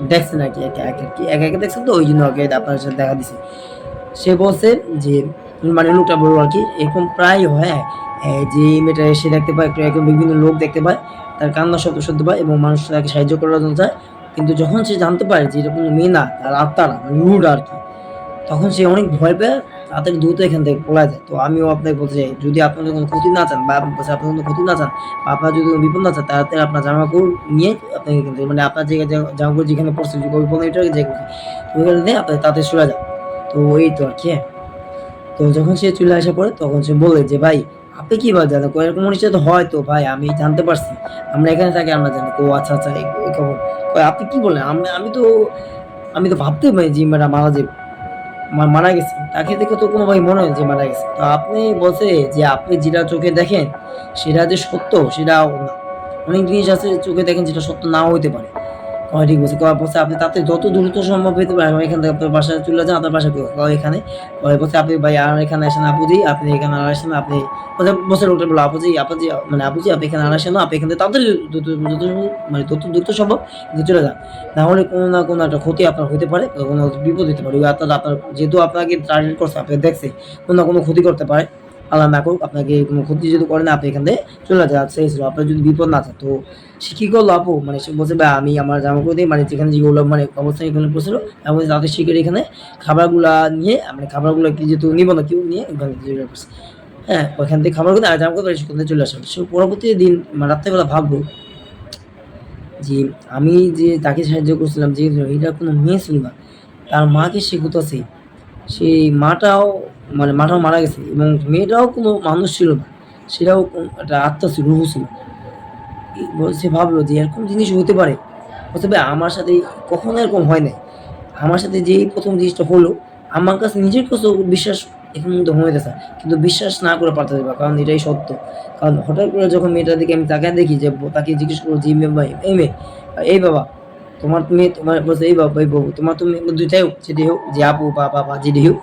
দেখছেন আরকি একা দেখছেন তো ওইজন্য আরকি আপনার সাথে দেখা দিছে। সে বলছে যে মানে লোকটা বলল আরকি এরকম প্রায়ই হয়, হ্যাঁ? যে এই মেয়েটা সে দেখতে পায় এরকম বিভিন্ন লোক দেখতে পায়, তার কান্নার শব্দ শুনতে পায় এবং মানুষ তাকে সাহায্য করার জন্য চায়। কিন্তু যখন সে জানতে পারে যে এটা কোনো মেয়ে না, তার আত্মা না, মানে রুড আরকি। তখন সে অনেক ভয় পেয়ে তাড়াতাড়ি দ্রুত এখান থেকে পলায় যায়। তো আমিও আপনাকে বলতে চাই, যদি আপনাদের কোনো ক্ষতি না চান বা আপনার কোনো ক্ষতি না চান বা আপনার যদি কোনো বিপদ না চান, তাড়াতাড়ি আপনার জামাকাপড় নিয়ে আপনি এখান থেকে মানে আপনার জায়গায় জামাকাপড় যেখানে পড়ছে যদি বিপদ এটা যে ওইখানে নিয়ে আপনি তাড়াতাড়ি সরে যান। তো এই তো আরকি, হ্যাঁ। তো যখন সে চলে আসা পরে তখন সে বলে যে, "ভাই আপনি কিভাবে জানেন? কয় এরকম মানুষের সাথে হয় তো ভাই আমি জানতে পারছি। আমরা এখানে থাকি আমরা জানি।" ও আচ্ছা, আচ্ছা এই খবর। কয় আপনি কি বলেন? আমি তো ভাবতেই পারিনি যে মারা যাবে। মারা গেছে। তাকে দেখে তো কোনোভাবেই মনে হয় যে মারা গেছে। তো আপনি বলছে যে আপনি যেটা চোখে দেখেন সেটা যে সত্য সেটাও না। অনেক জিনিস আছে চোখে দেখেন যেটা সত্য নাও হইতে পারে। ঠিক বলছে। কওয়ার পর আপনি তাড়াতাড়ি যত দ্রুত সম্ভব হইতে পারে এখান থেকে আপনার বাসায় চলে যান। আপনার বাসা কই? এখানে। পরে বলছে আপনি ভাই আর এখানে আসেন আপুজি, আপনি এখানে আর আসেন না। আপনি বলছে লোকটা বলল আপুজি, আপুজি মানে আপুজি আপনি এখানে আর আসেন না। আপনি এখান থেকে তাড়াতাড়ি দ্রুত মানে যত দ্রুত সম্ভব কিন্তু চলে যান। না হলে কোনো না কোনো একটা ক্ষতি আপনার হইতে পারে, কোনো বিপদ হইতে পারে। ওই আত্মাটা আপনার যেহেতু আপনাকে টার্গেট করছে, আপনি দেখছে কোনো না কোনো ক্ষতি করতে পারে। আল্লাহ না করুক আপনাকে কোনো ক্ষতি যদি করে না আপনি এখান থেকে চলে যান। সেই ছিল আপনার যদি বিপদ না চান। তো সে কি করলো আপু? মানে সে বলছে, "ভাই আমি আমার জামাকাপড় দিয়ে মানে যেখানে যেগুলো মানে অবস্থান এখানে পড়ছিল, আমি বলছি তাদের শিকারি এখানে খাবারগুলা নিয়ে মানে খাবারগুলা কি যেহেতু নিব না কেউ নিয়ে ওখানে চলে আসছে।" হ্যাঁ, ওখান থেকে খাবারগুলো আর জামাকাপড় সেখান থেকে চলে আসলো। সে পরবর্তী দিন মানে রাত্রেবেলা ভাবলো যে আমি যে তাকে সাহায্য করছিলাম যে এটা কোনো মেয়ে ছিল না। তার মাকে সে কোথাছে। সেই মাটাও মারা গেছে এবং মেয়েটাও কোনো মানুষ ছিল না। সেটাও একটা আত্মা ছিল, রুহ ছিল। সে ভাবলো যে এরকম জিনিস হতে পারে। বলছে ভাই আমার সাথে কখনো এরকম হয় নাই। আমার সাথে যেই ১ম জিনিসটা হলো, আমার কাছে নিজের কাছেও বিশ্বাস এখন পর্যন্ত হইতেছে না। কিন্তু বিশ্বাস না করে পারতেছি না। কারণ এটাই সত্য। কারণ হঠাৎ করে যখন মেয়েটার দিকে আমি তাকায় দেখি যে তাকে জিজ্ঞেস করব যে মেয়ে ভাই, "এই মেয়ে, এই বাবা তোমার মেয়ে তোমার" বলছে, "এই বাবা, এই বাবু তোমার তো মেয়ে ২ টাই হোক, যেটাই হোক যে আপু বা বাবা যেটাই হোক,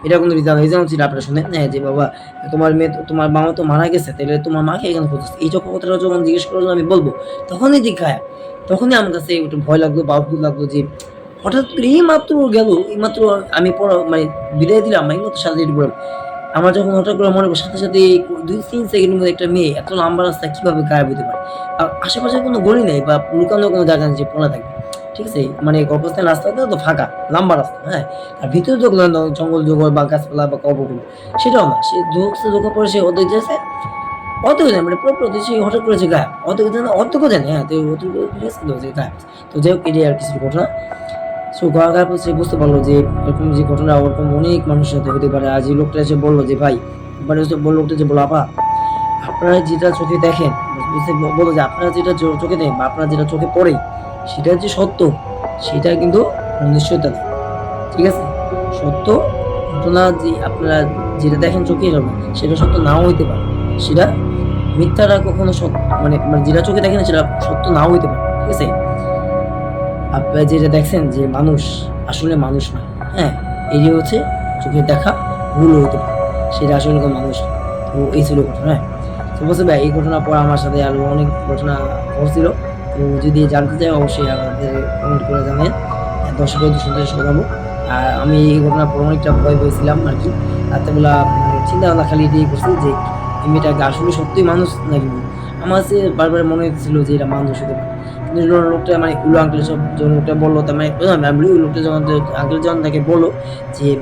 এটা কোনো রিজন ছিল আপনারা শুনেন, যে বাবা তোমার মেয়ে তোমার মামা তো মারা গেছে। তাইলে তোমার মাকে এখানে খুঁজতেছে।" এই যখন কথাটা যখন জিজ্ঞেস করলো আমি বলব, তখনই জিজ্ঞাসা তখনই আমার কাছে একটু ভয় লাগলো বা অদ্ভুত লাগলো যে হঠাৎ করে এইমাত্র গেল, এইমাত্র আমি মানে বিদায় দিলাম, এইমাত্র সার্জারি করলাম। আমার যখন হঠাৎ করে মনে পড়ে সাথে, সাথে ২-৩ সেকেন্ডের মধ্যে একটা মেয়ে এত লম্বা রাস্তা কিভাবে গায়েব হতে পারে? আর আশেপাশে কোনো গলি নেই বা লুকানোর কোনো জায়গা নেই যে পড়ে থাকবে। ঠিক আছে? মানে কবরস্থান রাস্তাটা তো ফাঁকা, লম্বা রাস্তা, হ্যাঁ? আর ভিতরে তো জঙ্গল বা গাছপালা বা কবরগুলো, সেটাও না। সে ঢোকার পরে সে ওদের যেছে অর্ধেকও জানে মানে পুরোপুরি সে হঠাৎ করে যে গায়েব। অর্ধেকও জানে, হ্যাঁ? তো অর্ধেকও গেছে তো যে গায়েব। তো যাই হোক এটাই আর কিছু ঘটনা। সো ঘটনার পর সে বুঝতে পারলো যে এরকম যে ঘটনা ওরকম অনেক মানুষের সাথে হতে পারে। আর যে লোকটা এসে বলল যে ভাই মানে হচ্ছে লোকটা যে বলল, "আপা আপনারা যেটা চোখে দেখেন" বুঝতে বলল যে আপনারা যেটা চোখে দেখেন বা আপনারা যেটা চোখে পড়ে সেটা যে সত্য সেটা কিন্তু নিশ্চয়তা নেই। ঠিক আছে? সত্য ঘটনা যে আপনারা যেটা দেখেন চোখের সামনে সেটা সত্য নাও হইতে পারে। সেটা মিথ্যাটা কখনো মানে যেটা চোখে দেখেন সেটা সত্য নাও হইতে পারে। ঠিক আছে? আপনারা যেটা দেখছেন যে মানুষ আসলে মানুষ না। হ্যাঁ? এই যে হচ্ছে চোখের দেখা ভুল হতে পারে। সেটা আসলে কোনো মানুষ না। তো এই ছিল ঘটনা, হ্যাঁ? তো বলছে ভাই এই ঘটনার পর আমার সাথে আরো অনেক ঘটনা ঘটছিল। তো যদি জানতে চান অবশ্যই আমাদের কমেন্ট করে জানাবেন। দর্শকদের শুনতে শোনাবো। আর আমি এই ঘটনার পর অনেকটা ভয় পেয়েছিলাম আরকি। রাত্রেবেলা মানে চিন্তা ভাবনা খালি এটাই করছি যে এই মেয়েটা কি আসলে সত্যিই মানুষ নাকি ভূত? আমার কাছে বারবার মনে হচ্ছিল যে এটা মানুষ হতে পারে। কিন্তু লোকটা মানে উল্লু আঙ্কেল সব যখন লোকটা বলল তার মানে লোকটা যখন আঙ্কেল যখন তাকে বলল যে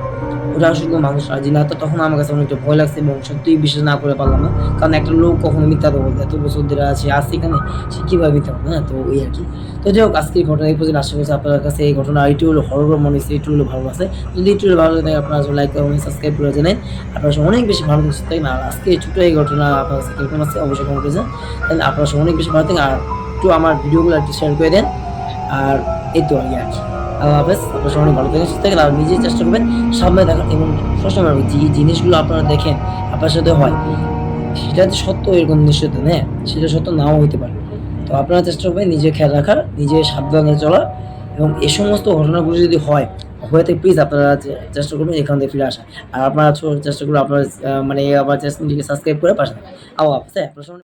ওটা আসলে কোনো মানুষ না জিনাত, তখন আমার কাছে অনেকটা ভয় লাগছে এবং সত্যিই বিশ্বাস না করে পারলাম না। কারণ একটা লোক কখনো মিথ্যা কথা বলবে, এত বছর ধরে আছে এখানে, সে কিভাবে মিথ্যা বলবে, হ্যাঁ? তো এই আরকি। তো যাই হোক আজকের ঘটনা এই পর্যন্ত। আশা করছি আপনার কাছে এই ঘটনা একটু হলেও হরর মনে হইছে, একটু হলেও ভালো লাগছে। যদি একটু হলেও ভালো লাগে আপনারা লাইক, কমেন্ট, সাবস্ক্রাইব করে জানেন। আপনারা সবাই অনেক বেশি ভালো সুস্থ থাকেন। আর আজকে ছোট্ট এই ঘটনা আপনার কাছে কিরকম আছে অবশ্যই কমেন্ট করে জানান। তাহলে আপনারা সবাই অনেক বেশি ভালো থাকেন আর একটু আমার ভিডিওগুলো একটু শেয়ার করে দেন। আর এই তো আরকি। আল্লাহ হাফেজ। আপনারা সবাই ভালো থাকেন, সুস্থ থাকেন আর নিজে চেষ্টা করবেন সামনে থাকার এবং সবসময় যে জিনিসগুলো আপনারা দেখেন আপনার সাথে হয় সেটা যে সত্য এরকম নিশ্চয়তা সেটা সত্য নাও হইতে পারে। তো আপনারা চেষ্টা করবেন নিজে খেয়াল রাখার, নিজে সাবধানে চলার এবং এই সমস্ত ঘটনাগুলো যদি হয়ে থাকে প্লিজ আপনারা চেষ্টা করবেন এখান থেকে ফিরে আসা। আর আপনারা চেষ্টা করবেন আপনার মানে আমার চ্যানেলটিকে সাবস্ক্রাইব করে পাশে থাকা। আল্লাহ হাফেজ। হ্যাঁ, আপনার